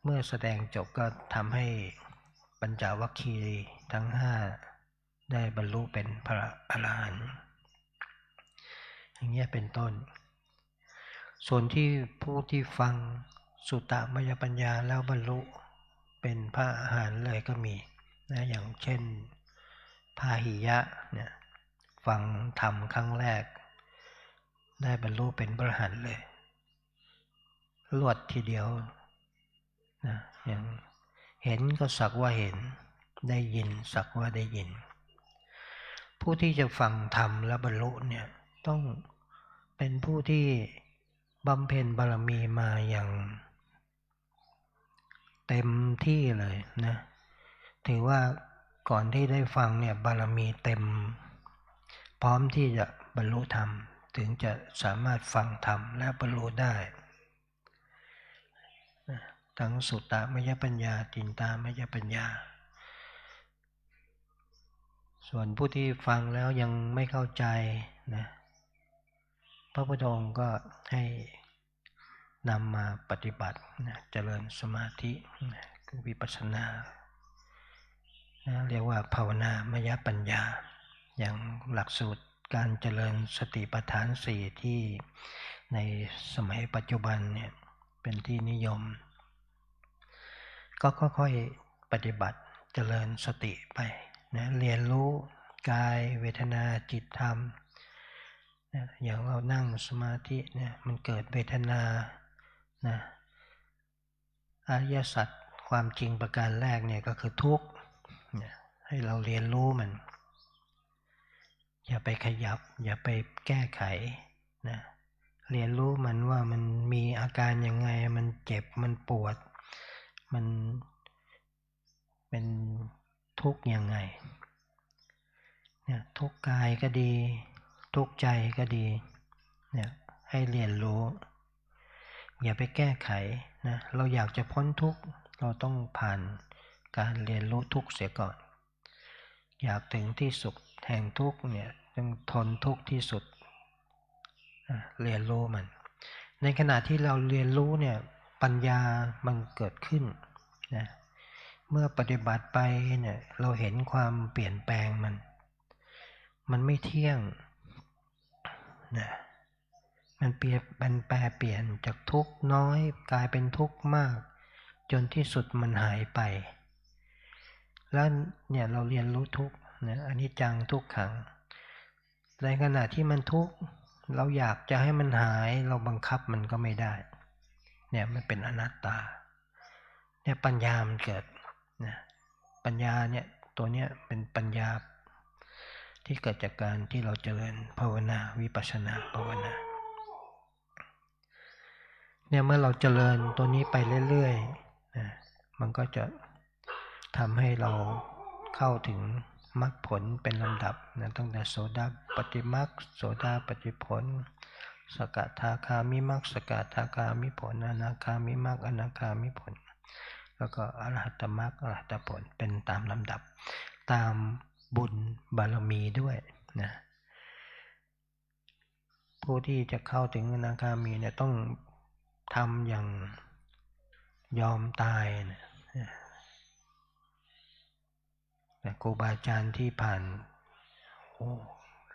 เมื่อแสดงจบก็ทำให้ปัญจวัคคีย์ทั้ง5ได้บรรลุเป็นพระอรหันต์อย่างเงี้ยเป็นต้นส่วนที่ผู้ที่ฟังสุตตมยปัญญาแล้วบรรลุเป็นพระอรหันต์เลยก็มีอย่างเช่นพาหิยะฟังธรรมครั้งแรกได้บรรลุเป็นพระอรหันต์เลยรวดทีเดียวอย่างเห็นก็สักว่าเห็นได้ยินสักว่าได้ยินผู้ที่จะฟังธรรมและบรรลุต้องเป็นผู้ที่บำเพ็ญบารมีมาอย่างเต็มที่เลยถือว่าก่อนที่ได้ฟังบารมีเต็มพร้อมที่จะบรรลุธรรมถึงจะสามารถฟังธรรมและบรรลุได้ทั้งสุตตมยปัญญาจินตามยปัญญาส่วนผู้ที่ฟังแล้วยังไม่เข้าใจพระพุทธองค์ก็ให้นำมาปฏิบัติเจริญสมาธิคือวิปัสสนาเรียกว่าภาวนามยปัญญาอย่างหลักสูตรการเจริญสติปัฏฐาน4ที่ในสมัยปัจจุบัน เป็นที่นิยม ก็ค่อยๆปฏิบัติเจริญสติไปนะเรียนรู้กายเวทนาจิตธรรมนะอย่างเรานั่งสมาธิเนี่ยมันเกิดเวทนานะอริยสัจความจริงประการแรกเนี่ยก็คือทุกข์นะให้เราเรียนรู้มันอย่าไปขยับอย่าไปแก้ไขนะเรียนรู้มันว่ามันมีอาการยังไงมันเจ็บมันปวดมันเป็นทุกข์ยังไงเนี่ยทุกข์กายก็ดีทุกข์ใจก็ดีเนี่ยให้เรียนรู้อย่าไปแก้ไขนะเราอยากจะพ้นทุกข์เราต้องผ่านการเรียนรู้ทุกข์เสียก่อนอยากถึงที่สุดแห่งทุกข์เนี่ยต้องทนทุกข์ที่สุดเรียนรู้มันในขณะที่เราเรียนรู้เนี่ยปัญญามันเกิดขึ้นนะเมื่อปฏิบัติไปเนี่ยเราเห็นความเปลี่ยนแปลงมันไม่เที่ยงนะมันแปรเปลี่ยนจากทุกข์น้อยกลายเป็นทุกข์มากจนที่สุดมันหายไปแล้วเนี่ยเราเรียนรู้ทุกข์นะอนิจจังทุกขังในขณะที่มันทุกข์เราอยากจะให้มันหายเราบังคับมันก็ไม่ได้เนี่ยมันเป็นอนัตตาเนี่ยปัญญามันเกิดนะปัญญาเนี่ยตัวเนี้ยเป็นปัญญาที่เกิดจากการที่เราเจริญภาวนาวิปัสสนาภาวนาเนี่ยเมื่อเราเจริญตัวนี้ไปเรื่อยๆนะมันก็จะทำให้เราเข้าถึงมรรคผลเป็นลำดับนะตั้งแต่โสดาปัตติมรรคโสดาปัตติผลสกทาคามิมรรคสกทาคามิผลอนาคามิมรรคอนาคามิผลแล้วก็อรหัตมรรคอรหัตผลเป็นตามลำดับตามบุญบารมีด้วยนะผู้ที่จะเข้าถึงอนาคามีเนี่ยต้องทำอย่างยอมตายนะแต่ครูบาอาจารย์ที่ผ่าน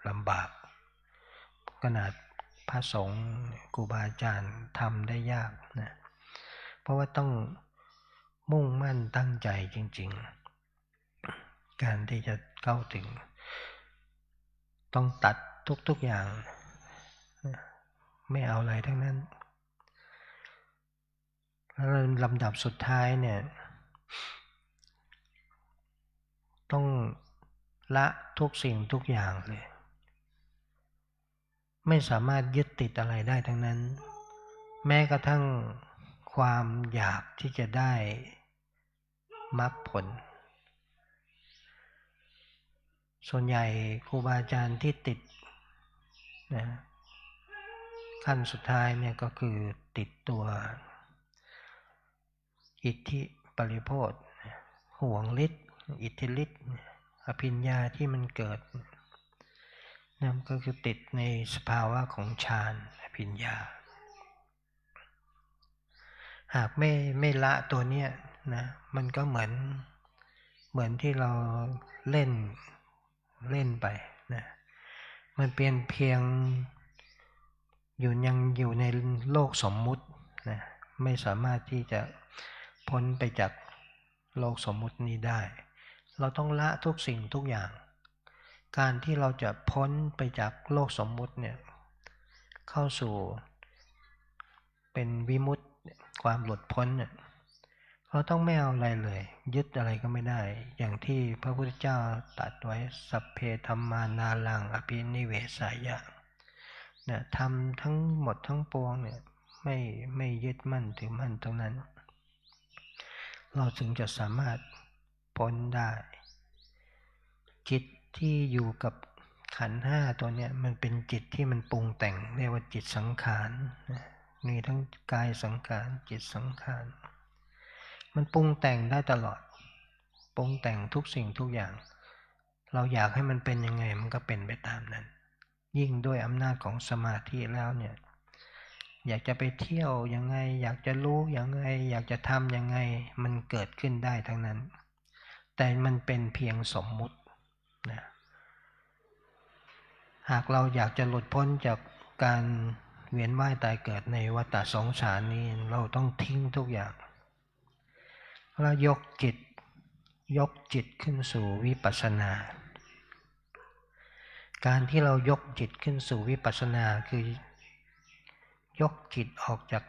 ลำบากขนาดพระสงฆ์ครูบาอาจารย์ทำได้ยากนะเพราะว่าต้องมุ่งมั่นตั้งใจจริงๆการที่จะเข้าถึงต้องตัดทุกๆอย่างไม่เอาอะไรทั้งนั้นแล้วลำดับสุดท้ายเนี่ยต้องละทุกสิ่งทุกอย่างเลยไม่สามารถยึดติดอะไรได้ทั้งนั้นแม้กระทั่งความอยากที่จะได้มรรคผลส่วนใหญ่ครูบาอาจารย์ที่ติดนะขั้นสุดท้ายเนี่ยก็คือติดตัวอิทธิปริโภทห่วงฤทธิ์อิทธิฤทธิ์อภิญญาที่มันเกิดนั่นก็คือติดในสภาวะของฌานอภิญญาหากไม่ละตัวเนี้ยนะมันก็เหมือนที่เราเล่นไปนะมันเป็นเพียงยังอยู่ในโลกสมมุตินะไม่สามารถที่จะพ้นไปจากโลกสมมุตินี้ได้เราต้องละทุกสิ่งทุกอย่างการที่เราจะพ้นไปจากโลกสมมุติเนี่ยเข้าสู่เป็นวิมุตติความหลุดพ้นเนี่ยเราต้องไม่เอาอะไรเลยยึดอะไรก็ไม่ได้อย่างที่พระพุทธเจ้าตรัสไว้สัพเพธัมมานาลังอภินิเวสายะเนี่ยทำทั้งหมดทั้งปวงเนี่ยไม่ยึดมั่นถือมั่นตรงนั้นเราถึงจะสามารถพ้นได้จิตที่อยู่กับขันธ์ห้าตัวเนี้ยมันเป็นจิตที่มันปรุงแต่งเรียกว่าจิตสังขารมีทั้งกายสังขารจิตสังขารมันปรุงแต่งได้ตลอดปรุงแต่งทุกสิ่งทุกอย่างเราอยากให้มันเป็นยังไงมันก็เป็นไปตามนั้นยิ่งด้วยอำนาจของสมาธิแล้วเนี่ยอยากจะไปเที่ยวยังไงอยากจะรู้ยังไงอยากจะทำยังไงมันเกิดขึ้นได้ทั้งนั้นแต่มันเป็นเพียงสมมุตินะหากเราอยากจะหลุดพ้นจากการ เวียนว่ายตายเกิดในวัฏสงสารนี้เราต้องทิ้งทุกอย่างแล้วยกจิตขึ้นสู่วิปัสสนาการที่เรายกจิตขึ้นสู่วิปัสสนาคือยกจิตออกจาก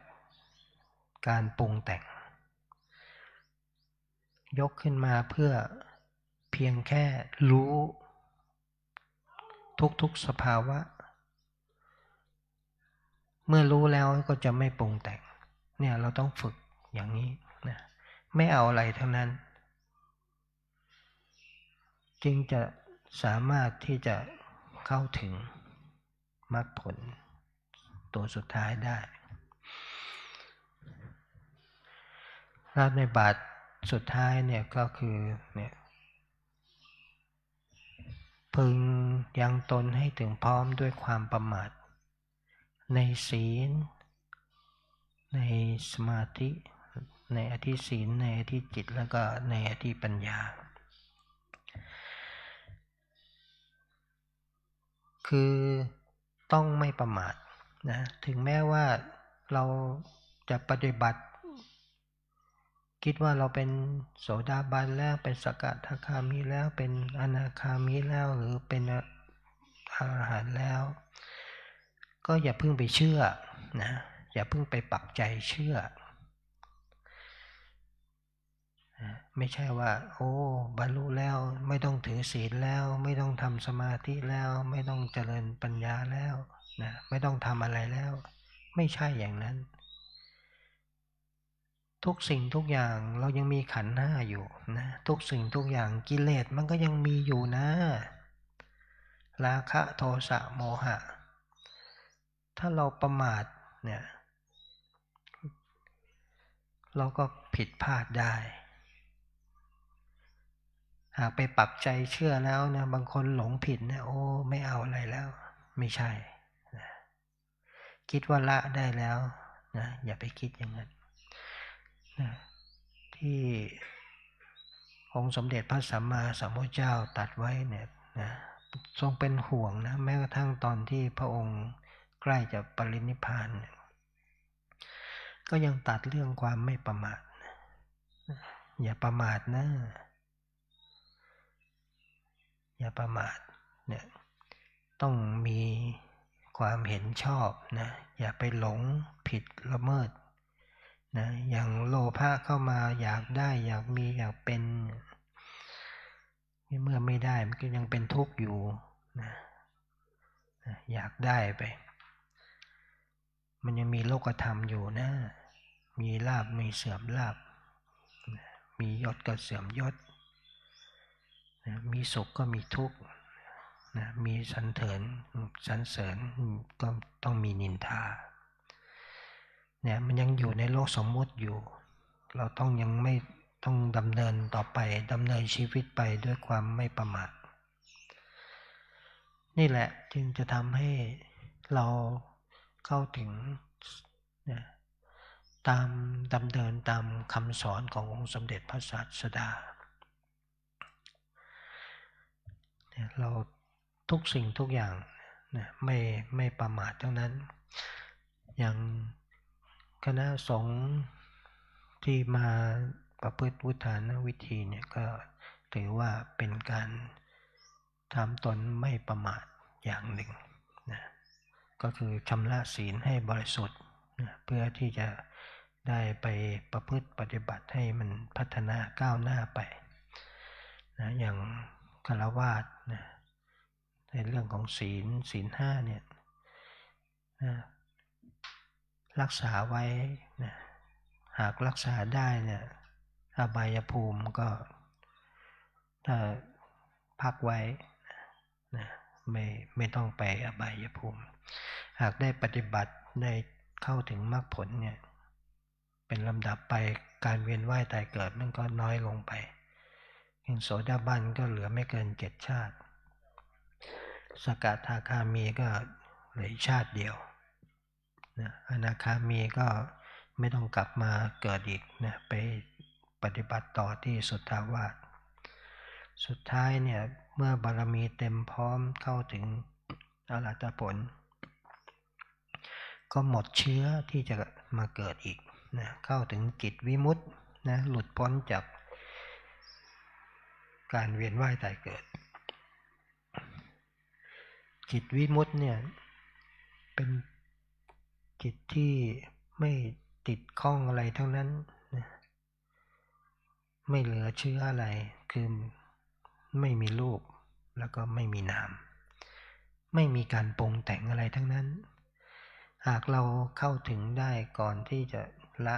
การปรุงแต่งยกขึ้นมาเพื่อเพียงแค่รู้ทุกๆสภาวะเมื่อรู้แล้วก็จะไม่ปรุงแต่งเนี่ยเราต้องฝึกอย่างนี้นะไม่เอาอะไรทั้งนั้นจึงจะสามารถที่จะเข้าถึงมรรคผลตัวสุดท้ายได้แล้วในบาทสุดท้ายเนี่ยก็คือเนี่ยพึงยังตนให้ถึงพร้อมด้วยความประมาทในศีลในสมาธิในอธิศีลในอธิจิตแล้วก็ในอธิปัญญาคือต้องไม่ประมาทนะถึงแม้ว่าเราจะปฏิบัติคิดว่าเราเป็นโสดาบันแล้วเป็นสกทาคามีแล้วเป็นอนาคามีแล้วหรือเป็นอรหันต์แล้วก็อย่าเพิ่งไปเชื่อนะอย่าเพิ่งไปปักใจเชื่อไม่ใช่ว่าโอ้บรรลุแล้วไม่ต้องถือศีลแล้วไม่ต้องทำสมาธิแล้วไม่ต้องเจริญปัญญาแล้วนะไม่ต้องทำอะไรแล้วไม่ใช่อย่างนั้นทุกสิ่งทุกอย่างเรายังมีขันธ์ห้าอยู่นะทุกสิ่งทุกอย่างกิเลสมันก็ยังมีอยู่นะราคะโทสะโมหะถ้าเราประมาทเนี่ยเราก็ผิดพลาดได้หากไปปักใจเชื่อแล้วนะบางคนหลงผิดนะโอ้ไม่เอาอะไรแล้วไม่ใช่นะคิดว่าละได้แล้วนะอย่าไปคิดอย่างนั้นนะที่องค์สมเด็จพระสัมมาสัมพุทธเจ้าตรัสไว้เนี่ยนะทรงเป็นห่วงนะแม้กระทั่งตอนที่พระองค์ใกล้จะปรินิพพานก็ยังตรัสเรื่องความไม่ประมาทอย่าประมาทนะอย่าประมาทเนี่ยต้องมีความเห็นชอบนะอย่าไปหลงผิดละเมิดนะอย่างโลภะเข้ามาอยากได้อยากมีอยากเป็นเมื่อไม่ได้มันก็ยังเป็นทุกข์อยู่นะอยากได้ไปมันยังมีโลกธรรมอยู่นะมีลาภมีเสื่อมลาภมียศก็เสื่อมยศมีสุขก็มีทุกข์นะมีสรรเสริญก็ต้องมีนินทาเนี่ยมันยังอยู่ในโลกสมมุติอยู่เราต้องยังไม่ต้องดำเนินต่อไปดำเนินชีวิตไปด้วยความไม่ประมาทนี่แหละจึงจะทำให้เราเข้าถึงนะตามดำเนินตามคำสอนขององค์สมเด็จพระศาสดาเราทุกสิ่งทุกอย่างนะไม่ประมาททั้งนั้นอย่างคณะสงฆ์ที่มาประพฤติวุฒานวิธีเนี่ยก็ถือว่าเป็นการทำตนไม่ประมาทอย่างหนึ่งนะก็คือชำระศีลให้บริสุทธิ์นะเพื่อที่จะได้ไปประพฤติปฏิบัติให้มันพัฒนาก้าวหน้าไปนะอย่างฆราวาสนะในเรื่องของศีลห้าเนี่ยนะรักษาไว้นะหากรักษาได้เนี่ยอบายภูมิก็ถ้าพักไว้นะไม่ต้องไปอบายภูมิหากได้ปฏิบัติได้เข้าถึงมรรคผลเนี่ยเป็นลำดับไปการเวียนว่ายตายเกิดมันก็น้อยลงไปอย่างโสดาบันก็เหลือไม่เกิน7 ชาติสกทาคามีก็เหลือชาติเดียวนะอนาคามีก็ไม่ต้องกลับมาเกิดอีกนะไปปฏิบัติต่อที่สุทธาวาสสุดท้ายเนี่ยเมื่อบารมีเต็มพร้อมเข้าถึงอรหัตผล ก็หมดเชื้อที่จะมาเกิดอีกนะเข้าถึงจิตวิมุตตินะหลุดพ้นจากการเวียนว่ายตายเกิดจิตวิมุตติเนี่ยเป็นจิตที่ไม่ติดข้องอะไรทั้งนั้นนะไม่เหลือเชื้ออะไรคือไม่มีรูปแล้วก็ไม่มีนามไม่มีการปรุงแต่งอะไรทั้งนั้นหากเราเข้าถึงได้ก่อนที่จะละ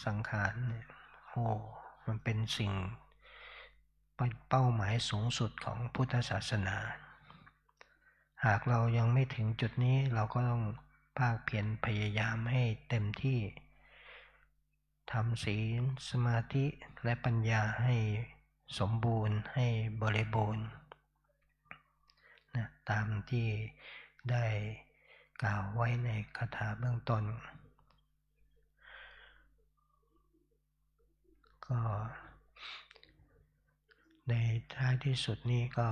สังขารเนี่ยโอ้มันเป็นสิ่งเป้าหมายสูงสุดของพุทธศาสนาหากเรายังไม่ถึงจุดนี้เราก็ต้องภาคเพียรพยายามให้เต็มที่ทำศีลสมาธิและปัญญาให้สมบูรณ์ให้บริบูรณ์นะตามที่ได้กล่าวไว้ในคาถาเบื้องต้นก็ในท้ายที่สุดนี้ก็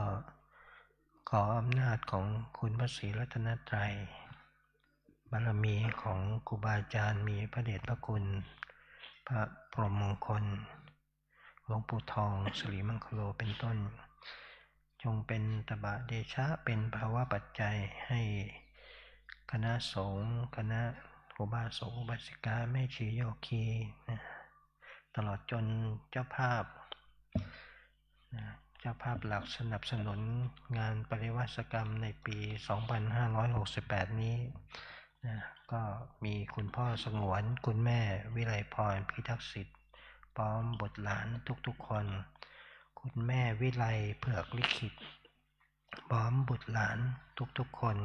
ขออำนาจของคุณพระศรีรัตนตรัยบารมีของครูบาอาจารย์มีพระเดชพระคุณพระพรหมมงคลหลวงปู่ทองสิริมังคโลเป็นต้นจงเป็นตบะเดชะเป็นภาวะปัจจัยให้คณะสงฆ์คณะอุบาสกอุบาสิกาแม่ชีโยคีนะตลอดจนเจ้าภาพนะเจ้าภาพหลักสนับสนุนงานปริวาสกรรมในปี 2568 นี้นะก็มีคุณพ่อสงวนคุณแม่วิไลพรพิทักษ์สิทธิ์พร้อมบุตรหลานทุกๆคนคุณแม่วิไลเผือกลิขิตพร้อมบุตรหลานทุกๆคน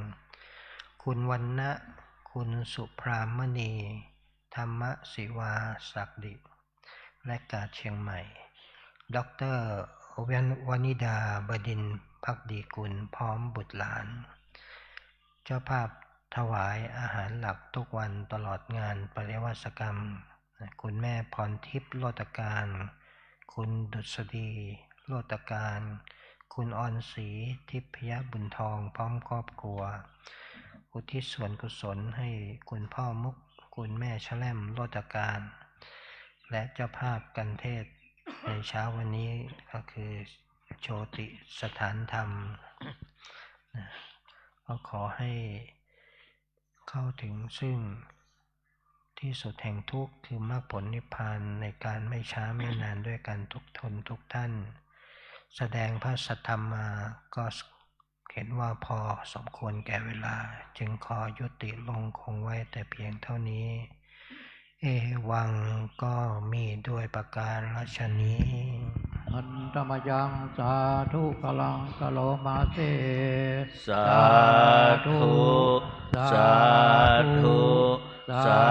คุณวรรณะคุณสุพรามณีธรรมศิวาศักดิและกาดเชียงใหม่ดร.วนิดาบดินทร์ภักดีกุลพร้อมบุตรหลานเจ้าภาพถวายอาหารหลักทุกวันตลอดงานปริวาสกรรมคุณแม่พรทิพย์โลตการคุณดุษฎีโลตการคุณออนศรีทิพยบุญทองพร้อมครอบครัวอุทิศส่วนกุศลให้คุณพ่อมุกคุณแม่แชล่มโลตการและเจ้าภาพกันเทศในเช้าวันนี้ก็คือโชติสถานธรรมก็ขอให้เข้าถึงซึ่งที่สุดแห่งทุกข์คือมรรคผลนิพพานในการไม่ช้าไม่นานด้วยกันทุกทนทุกท่านแสดงพระสัทธรรมมาก็เห็นว่าพอสมควรแก่เวลาจึงขอยุติลงคงไว้แต่เพียงเท่านี้เอวังก็มีด้วยประการฉนี้อันตมยังสาธุกลังกะโลมาเสสาธุสาธุสา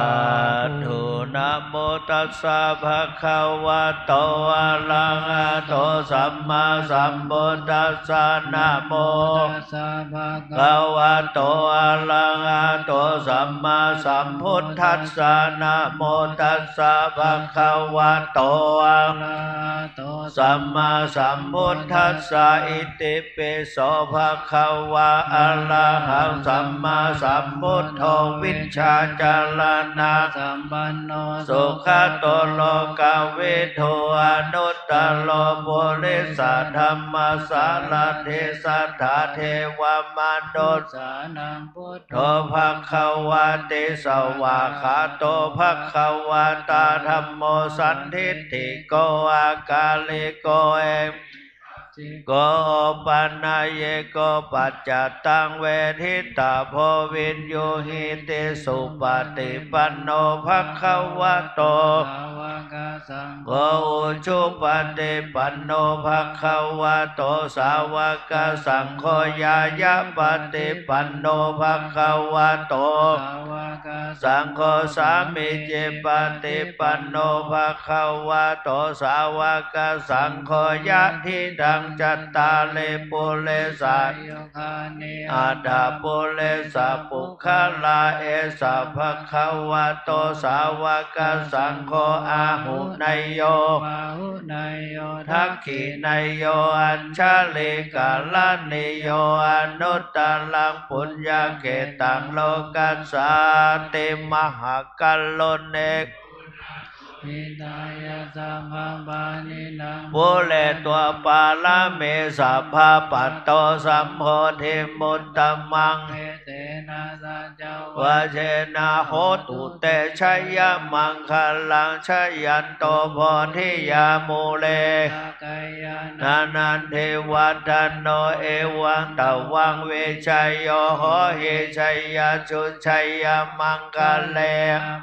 ธุนะโมตัสสะภะคะวะโตอะระหะโตสัมมาสัมพุทธัสสะนะโมตัสสะภะคะวะโตอะระหะโตสัมมาสัมพุทธัสสะนะโมตัสสะภะคะวะโตอะระหะโตสัมมาสัมพุทธัสสะอิติปิโสภะคะวะอะระหังสัมมาสัมพุทโธวิชชาจารณะสัมปันโนสุขโตโลกวิทูอนุตตโลปุริสธรรมสารถิสัทธาเทวมนุษย์สานังพุทโธภควติสวากขาโตภควตาธัมโมสันทิฏฐิโกอากาลิโกเอโกปันนายโกปัจจตังเวทิตาโพวินโยหิติสุปฏิปันโนภควโตโกอุชุปฏิปันโนภควโตสาวกสังโฆยายะปฏิปันโนภควโตสังโฆสามิจิปฏิปันโนภควโตสาวกสังโฆยะทิดังจัตตาเลปุเลสัตอาดาปุเลสัปุคลาเอสะภะคะวะโตสาวกสังโฆอาหุนายโยทักขินายโยอัญชลิกาลานิโยอนุตตลังปุญญาเกตังโลกัสสาติ ลิมหากัลโลเนก อิตายะสังฆปานินัง ปุเรตัวปาลเมสัพพะปัตโตสัมโพธิมุตตมัง เอเตนะสัจจ วะเชนะโหตุเตชะยะมังคลังชะยันโตโพธิยามูเล กายา นานันเทวัตโนเอวังตวังเวชัยโยโหหิชัยยจุชัยยมังคเล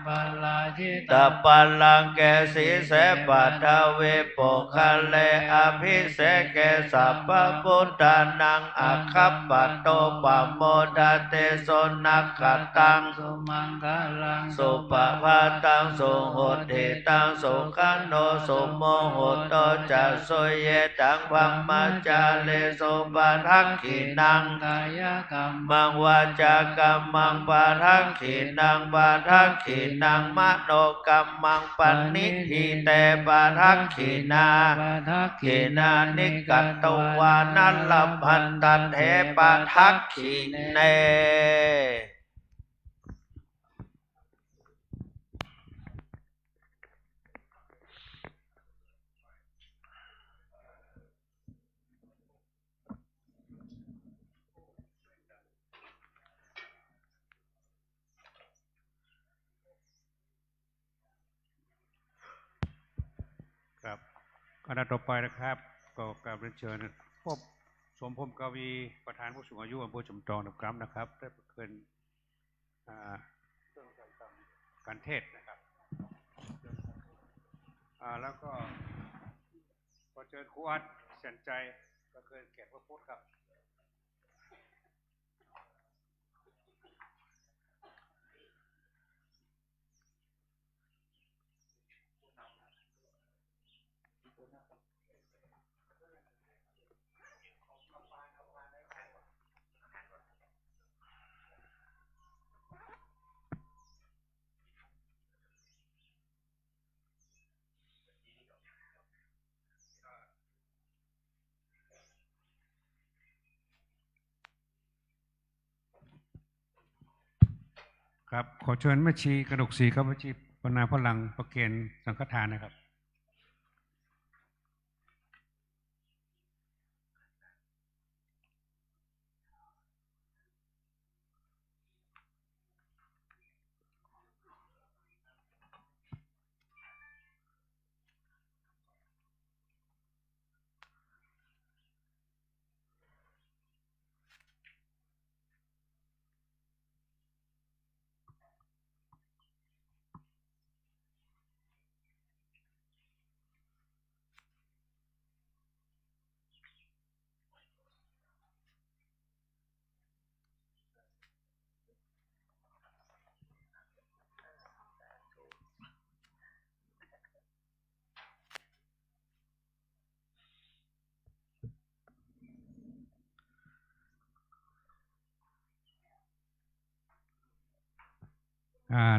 ปาลาชิ ตปัลลังเกสีเสปัทเวปุคะเลอภิเสเกสัพพพุทธานังอัคคปัตโตปะโมทเตโสนักขตัง สุมังคลัง สุปภาตังสุโหติตังสุขันโนสุโมโหโตจัสสุเยตังพัมมัจจาเลสุปะทักขินัง กายกรรม มังวาจากรรมังปะทักขินังปะทักขินังมโนกรรมังปณิทิเตปะทักขินา ปาทัก ขินานิกัตตวานัลลพันตันเทปะทักขิเน ครับคณะต่อไปนะครับก็กราบเรียนเชิญพบสมพงษ์กวีประธานผู้สูงอายุอำเภอชุมทองนะครับได้เกินการเทศนะครับแล้วก็ขอเชิญครูอัดแสนใจก็เคยแก่พระพุทธครับ ครับขอเชิญแม่ชีกระดกศรีครับแม่ชีปนาพลังประเคนสังฆทานนะครับ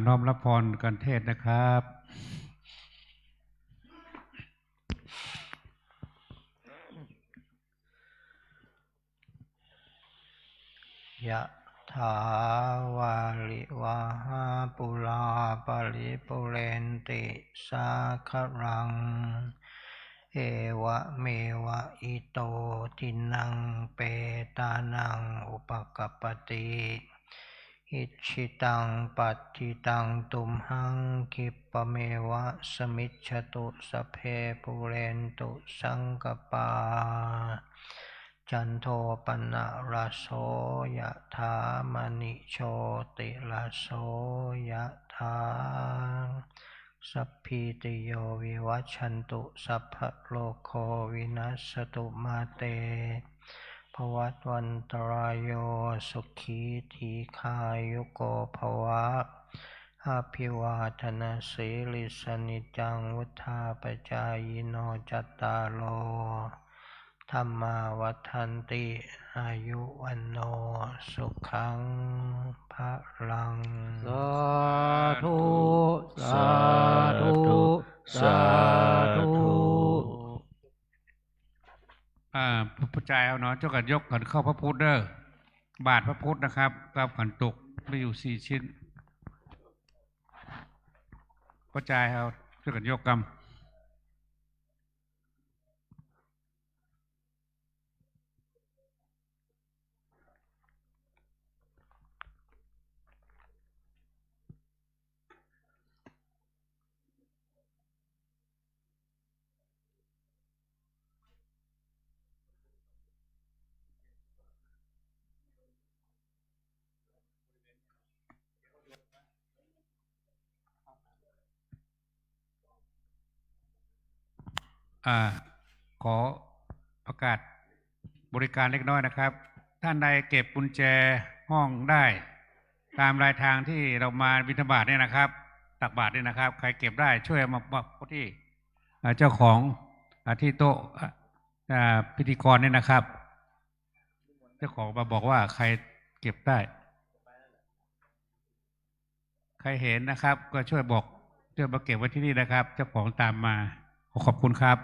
น้อมรับพรการเทศนะครับ ยะถาวาลิวาหาปุราปาริปุเรนติสาครังเอวะเมวะอิโตทินังเปตานังอุปกัปปติอิชิตังปัตติตังตุมหังคิปะเมวะสมิจฉตุสัพเพปุเรนตุสังกปาจันโทปนะระโสยะถามณิโชติระโสยะถาสัพพิติโยวิวัชชันตุสัพพะโลกโควินัสตุมาเตภวัตวันตรายโยสุขีทีขายุโกภวะอภิวาทนาสีลิสนิจังวุธาปจายโนจัตตารโลธรรมาวัฏันติอายุวันโนสุขังภะลัง สาธุสาธุสาธุ พระเจ้าเนาะเจ้ากันยกกันเข้าพระพุทธเด้อบาทพระพุทธนะครับกับขันตุกมีอยู่4 ชิ้น กระจายเอาช่วยกันยกกรรมขอประกาศบริการเล็กน้อยนะครับ ท่านใดเก็บกุญแจห้องได้ตามรายทางที่เรามาบิณฑบาตเนี่ยนะครับ ตักบาตรเนี่ยนะครับ ใครเก็บได้ช่วยเอามาบอกที่เจ้าของที่โต๊ะพิธีกรเนี่ยนะครับ เจ้าของมาบอกว่าใครเก็บได้ ใครเห็นนะครับ ก็ช่วยบอกช่วยมาเก็บไว้ที่นี่นะครับ เจ้าของตามมาขอบคุณครับ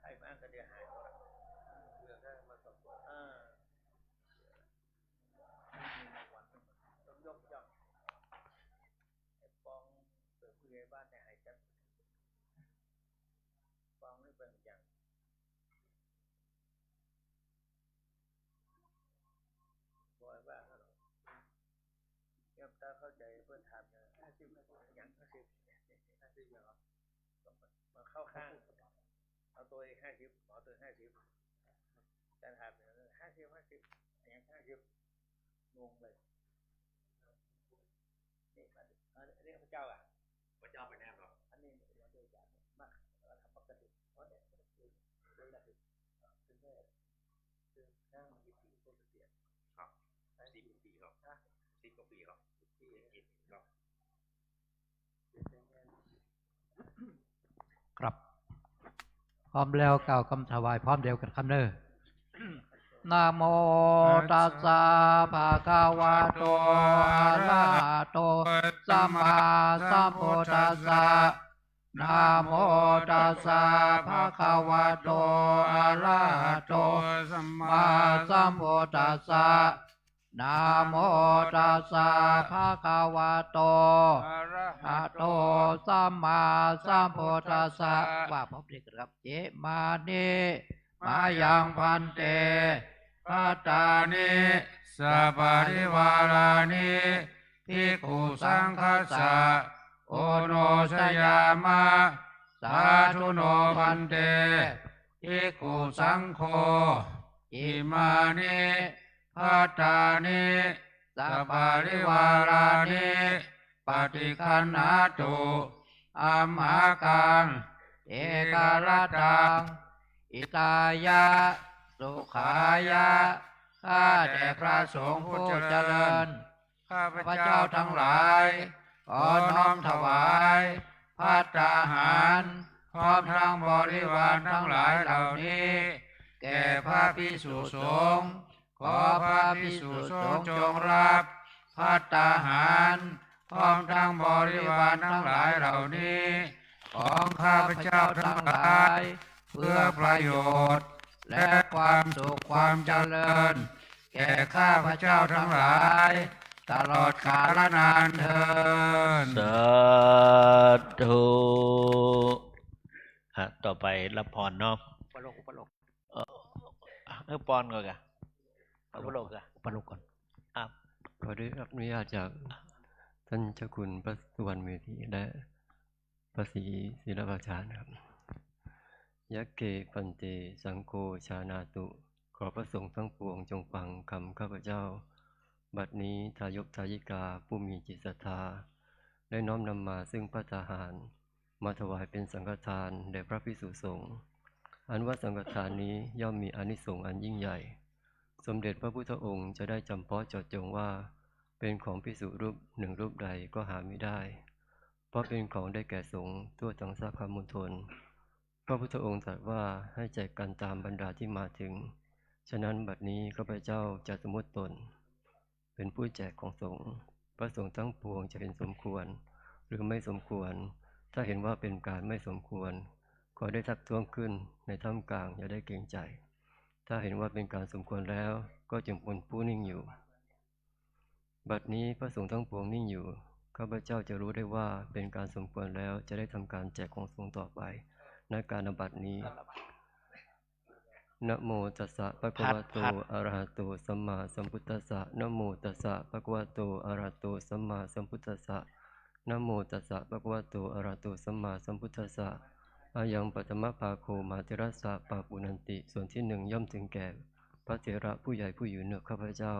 ใครมาก็เดี๋ยวหายหมดเหลือแค่มาสองคนต้องยกย่องไอ้ปองเปิดผู้ใหญ่บ้านในหายจัดปองนี่เป็นอย่างบ่อยบ้างเหรอย่อมตาเข้าใจเพื่อนถามอย่างอย่าง50อย่างมาเข้าข้างเอาตัวเอง50หมอตัว50แต่ถามอย่าง50อย่าง50งงเลยนี่อันนี้พระเจ้าอ่ะพระเจ้าไปแน่หรออันนี้เราโดยจากมากเราทำปกติเพราะเนี่ยคือระดับคือแม่คือนั่งกี่ปีก็เปลี่ยนครับ10 ปีครับ10 กว่าปีครับที่ครับ ครับพร้อมแล้วกล่าวคำถวายพร้อมเดียวกันคำเน้อนะโมตัสสะภะคะวะโตอะระหะโตสัมมาสัมพุทธัสสะนะโมตัสสะภะคะวะโตอะระหะโตสัมมาสัมพุทธัสสะนะโมตัสสะภะคะวะโตอะระหะโตสัมมาสัมพุทธัสสะว่าพร้อมเดียวกันครับเจมานิมายังพันเตปัตตานิสัพปะริวารานิภิกขุสังฆัสสะโอโนชยามะสาธุโนพันเตภิกขุสังโฆอิมานิปัตตานิสัพปะริวารานิปฏิคันหาตุอัมหากังเอกรตังอิตายะสุขายะข้าแต่พระสงฆ์ผู้เจริญข้าพระเจ้าทั้งหลายขอน้อมถวายภัตตาหารพร้อมทั้งบริวารทั้งหลายเหล่านี้แก่พระภิกษุสงฆ์ขอพระภิกษุสงฆ์จงรับภัตตาหารพร้อมทั้งบริวารทั้งหลายเหล่านี้ของข้าพเจ้าทั้งหลายเพื่อประโยชน์และความสุขความเจริญแก่ข้าพเจ้าทั้งหลายตลอดกาลนานเทอญ สาธุต่อไปรับพรเนาะอุปโลกปอนก่อนกะอุปโลกก่อนขอได้รับอนุญาตจากท่านเจ้าคุณพระสุวรรณเมธีและพระศรีศิลปาจารย์ครับยักเกปันเตสังโฆชานาตุขอพระสงฆ์ทั้งปวงจงฟังคำข้าพเจ้าบัดนี้ทายกทายิกาผู้มีจิตศรัทธาได้น้อมนำมาซึ่งพระทหารมาถวายเป็นสังฆทานแด่พระภิกษุสงฆ์อันว่าสังฆทานนี้ย่อมมีอานิสงส์อันยิ่งใหญ่สมเด็จพระพุทธองค์จะได้จำเพาะเจาะจงว่า เป็นของภิกษุรูปหนึ่งรูปใดก็หาไม่ได้ เพราะเป็นของได้แก่สงฆ์ทั่วทั้งสาขามณฑลพระพุทธองค์ตรัสว่าให้แจกกันตามบรรดาที่มาถึง ฉะนั้นบัดนี้ข้าพเจ้าจะสมมติตนเป็นผู้แจกของสงฆ์พระสงฆ์ทั้งปวงจะเห็นสมควรหรือไม่สมควร ถ้าเห็นว่าเป็นการไม่สมควรขอได้ทักท้วงขึ้นในท่ามกลางอย่าได้เกรงใจ ถ้าเห็นว่าเป็นการสมควรแล้วก็จงเป็นผู้นิ่งอยู่ บัดนี้พระสงฆ์ทั้งปวงนิ่งอยู่ข้าพเจ้าจะรู้ได้ว่าเป็นการสมควรแล้วจะได้ทำการแจกของสงฆ์ต่อไปในการบัดนี้นะโมตัสสะภะคะวะโตอะระหะโตสัมมาสัมพุทธัสสะนะโมตัสสะภะคะวะโตอะระหะโตสัมมาสัมพุทธัสสะนะโมตัสสะภะคะวะโตอะระหะโตสัมมาสัมพุทธัสสะอายังปัตตมภาโคมาเทระสะปาปุนันติส่วนที่หนึ่งย่อมถึงแก่พระเถระผู้ใหญ่ผู้อยู่เหนือข้าพเจ้า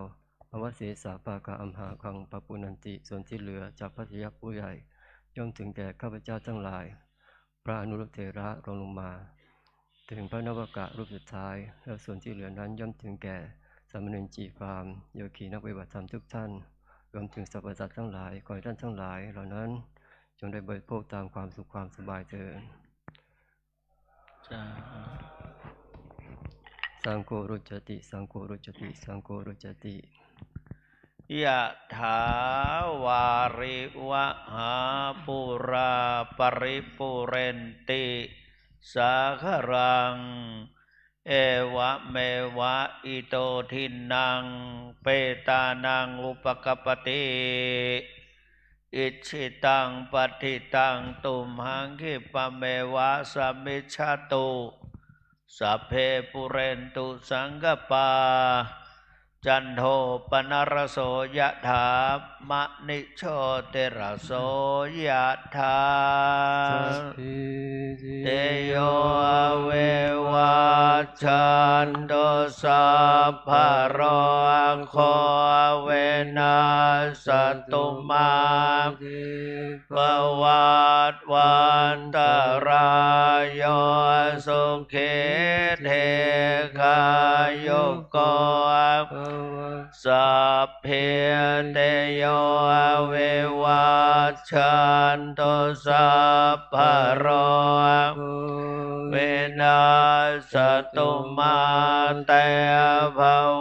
อวเสสาปากาอัมหาคังปาปุนันติส่วนที่เหลือจากพระเถระผู้ใหญ่ย่อมถึงแก่ข้าพเจ้าทั้งหลายพระอนุรุตเถระรองลงมาถึงพระนวากะรูปสุดท้ายแล้วส่วนที่เหลือนั้นย่อมถึงแก่สามเณรจีพรามโยคีนักปฏิบัติธรรมทุกท่านรวมถึงสรรพสัตว์ทั้งหลายขอให้ท่านทั้งหลายเหล่านั้นจงได้บริโภคตามความสุขความสบายเถิดสังโฆรุจติสังโฆรุจติสังโฆรุจติยะถาวาริวะหาปุราปริปุเรนติสาครังเอวะเมวะอิโตทินังเปตานังอุปกัปปติอิชิตังปฏิตังตุมหังคิปะเมวะสัมมิจฉตุสัพเพปุเรนตุสังกปาจันโทปนรโสยะถามะนิโชติรโสยะถาเตโยเววัชชันโตสัพพะโรโคเวนัสตุมาภวัตวันตรายโยสุขิเทกายุโกสัพเพเตโยเววัชชันโตสัพพะโรเวนัสตุมาเตภ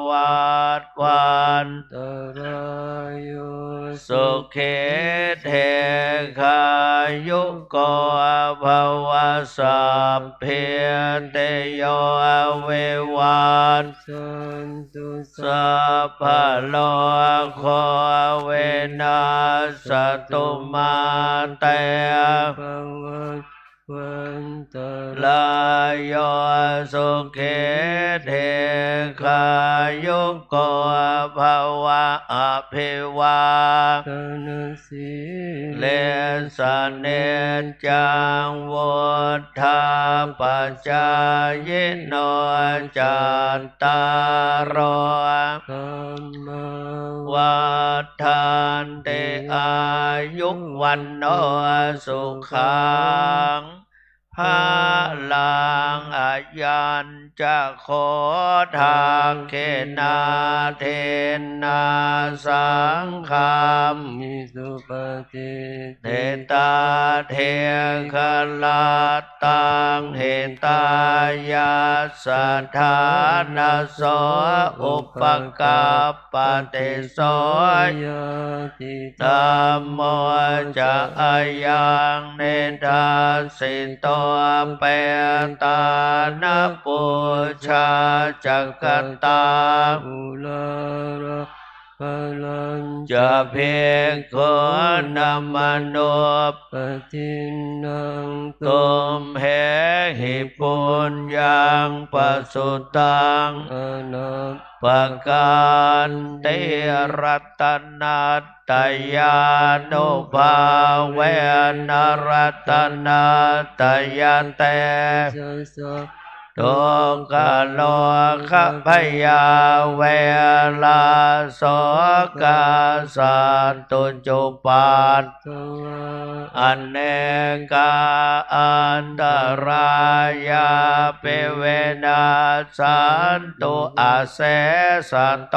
วัตวันตรายโยสุขิเทกายุโกภวสัพเพเตโยเววัชชันโตสัพพะโลกโคเวนัสตุมาเตภวันตรายโยสุขิเทกายุโกภวะอภิวาทนาสีเลสเนจังวุฒาปัจจายโนจัตตารโอธรรมวัฏันติอายุวันโนสุขังพาลังอายัญจะโคทาเกนาเทนาสังฆามิสุปฏิเทตาเทคลาตังเหตายาสถานาโสอุปกัปปติโสยติธัมโมจะอายังเนตาสิโตเปตานะปุชาจักกตาอุลาระพลัญจะเพกขนามนุปตินังตุมเหหิปุญญังปสุตังอนัปปกันติรัตนัตตยานุภาเวนรัตนัตตยันเตทุกขโลกพยาเวลาโสกาสันตุจุปัตอเนกาอันตรายาเปเวนัสสันตุอาเสสโต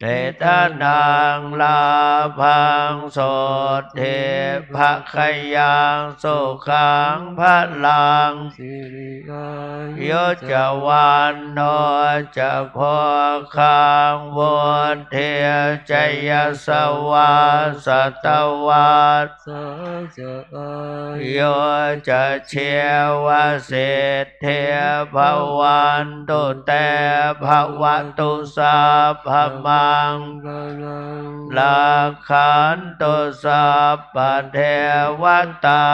เตทานังลาภังโสติภะขยังสุขังพลัง สิริอายุ โยจะวันโนจะพอคังวุฒิจยสวาสตวัส สัจจะอายุ โยจะเชวสิทธิภวันตุเตภวตุสัพพมัง กัลัง ลักขันตุสัพพเทวตา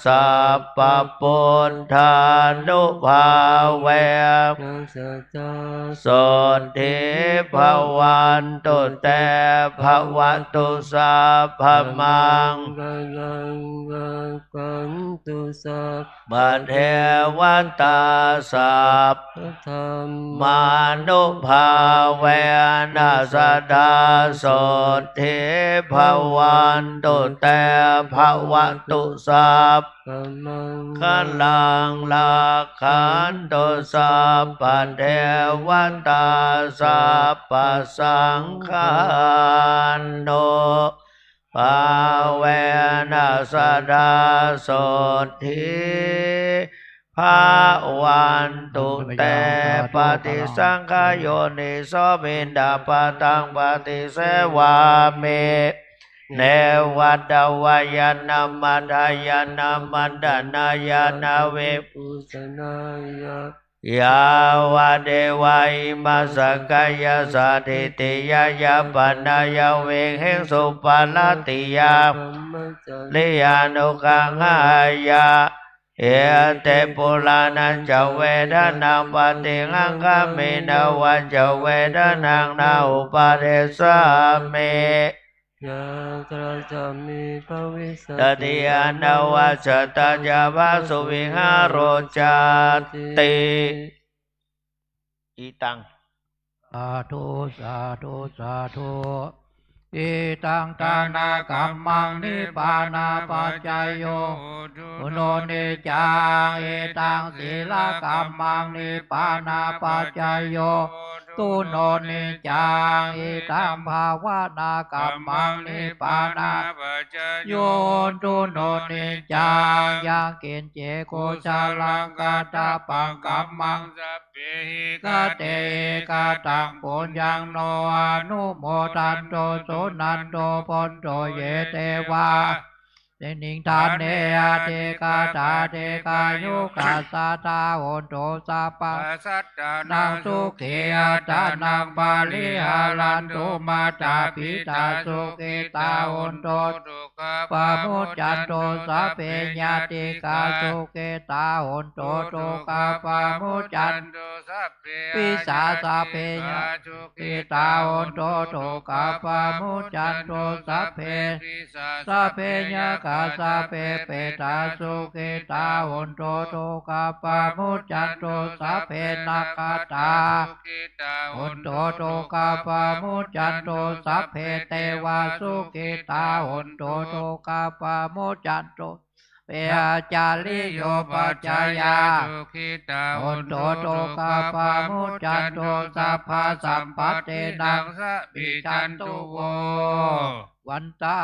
สัพพปุทธานุภาเว นัสสัจจา โสติภวันตุเตภวตุสัพพมัง กัลังกังตุสัพ บัเทวตาสัพ พะธรรม มานุภาเวนัสดาโสติภวันตุเตภวตุสัพ กัมมัง ขันลังลักขันตุสัพพเทวตาสัพพสังฆานุภาเวนัสดาโสติภาวันตุเตปฏิสังขโยนิโสมินดาปตังปฏิเสวามิเนวัตวายนามัดายนามันดานายนาเว อุสนายะ ยาวะเดวะอิมาสกายาสาธิติยายาปนายาเวงเหงสุปาลติยา ธรรมจัน ลิยานุกังหายาเอเตปุลานันจะเวทนาปฏิงังคามินาวันจะเวทนังนาอุปาเดสามิ ยาตราจามิภวิสั ตติยานวัชตาจาภาสุวิหารโรจาติอีตัง สาธุสาธุสาธุอิตังตานากัมมังนิปานาปัจจายโยอุโนนิจังอิตังศีลกัมมังนิปานาปัจจายโยตุโนนิจังอิตังภาวนากัมมังนิปานาโยตุโนนิจังยังกินเจโกชาลังกาตาปังกัมมังสัพเพหิกาเตกาตังปุญญังโนอนุโมทันโตโสนันโตปนโตเยเตวาเตนิงทานเนอเทกาตาเทกายุกาสาตาโอนโตสัพพะนังสุขีอาตานังบาลิหาลันตุมาตาปิตาสุขิตาโอนโตปะมุจจันโตสัพเพญาติกาสุขิตาโอนโตโตกาปะมุจจันปิสาสัพเพญาติตาโอนโตโตกาปะมุจจันโตสัพเพสัพเพญากาสัพเพเปตาสุขิตาโอนโตโตกาปะมุจจันโตสัพเพนาคาตาโอนโตโตกาปะมุจจันโตสัพเพเทวาสุขิตาโอนโตโตกาปะมุจจันโตเปอาจาริโยปัจจายาโอนโตโตกาปะมุจจันโตสัพพะสัมปัตเตนังสัพพิจันตุโววันตา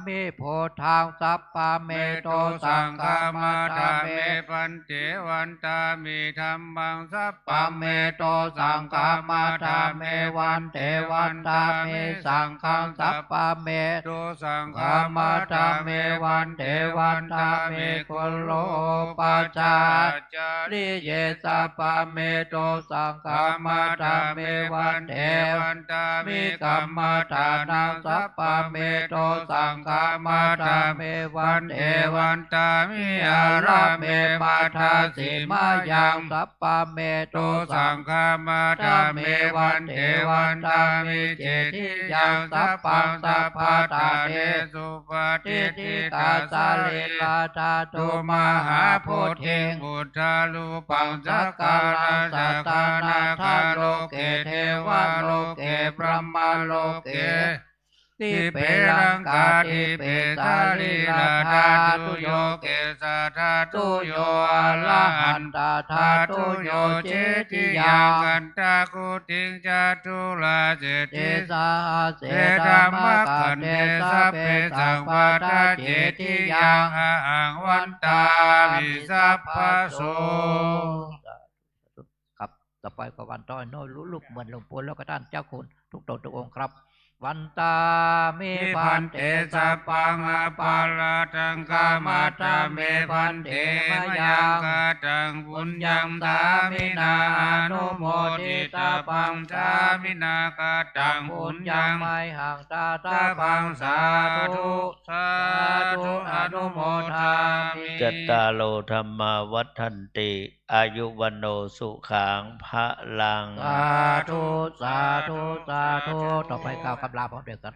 มิโพธังสัพพะเมโตสังฆามาตาเมปันเจวันตามิธัมมังสัพพะเมโตสังฆามาตาเมวันเตวันตาเมสังฆังสัพพะเมโตสังฆามาตาเมวันเตวันตาเมกุลโลปัจจาริเยสัพพะเมโตสังฆามาตาเมวันเตวันตาเมกัมมาทานังสัพพะเมโตสังฆามาตาเมวันเอวันตามิอาราเมมาทาสิมายังสัพพะเมโตสังฆามาตาเมวันเอวันตามิเจติยังสัพพังสัพพะตาเตสุปฏิทิกาสาลิลาตาตุมหาโพธิงพุทธาลูปังสักการะสัตตานาคาโลเกเทวะโลเกพระมโลเก ทิเปลังกาทิเปสาลีลาธาตุโยเกสาธาตุโยอะระหันตาธาตุโยเจติยังกันตากุติงจตุลาเจติสาเสธรรมกันเทสะเปสังปาทาเจติยังอังวันตามิสัพพะโสครับต่อไปก็วันต้อยน้อยลุกเหมือนหลวงปู่แล้วก็ท่านเจ้าคุณทุกตนทุกองค์ครับวันตามิพันเตสัพพังอปาลาตังกามาตาเมพันเตมยังกตังบุญญังตามินาอนุโมทิตาปังตามินากตังบุญญังไมหังตาตาปังสาธุสาธุอนุโมทามิ จัตตาโลธรรมาวัฏันติอายุวันโนสุขังพระลัง สาธุสาธุสาธุต่อไปกล่าวคำลาพร้อมเดียวกัน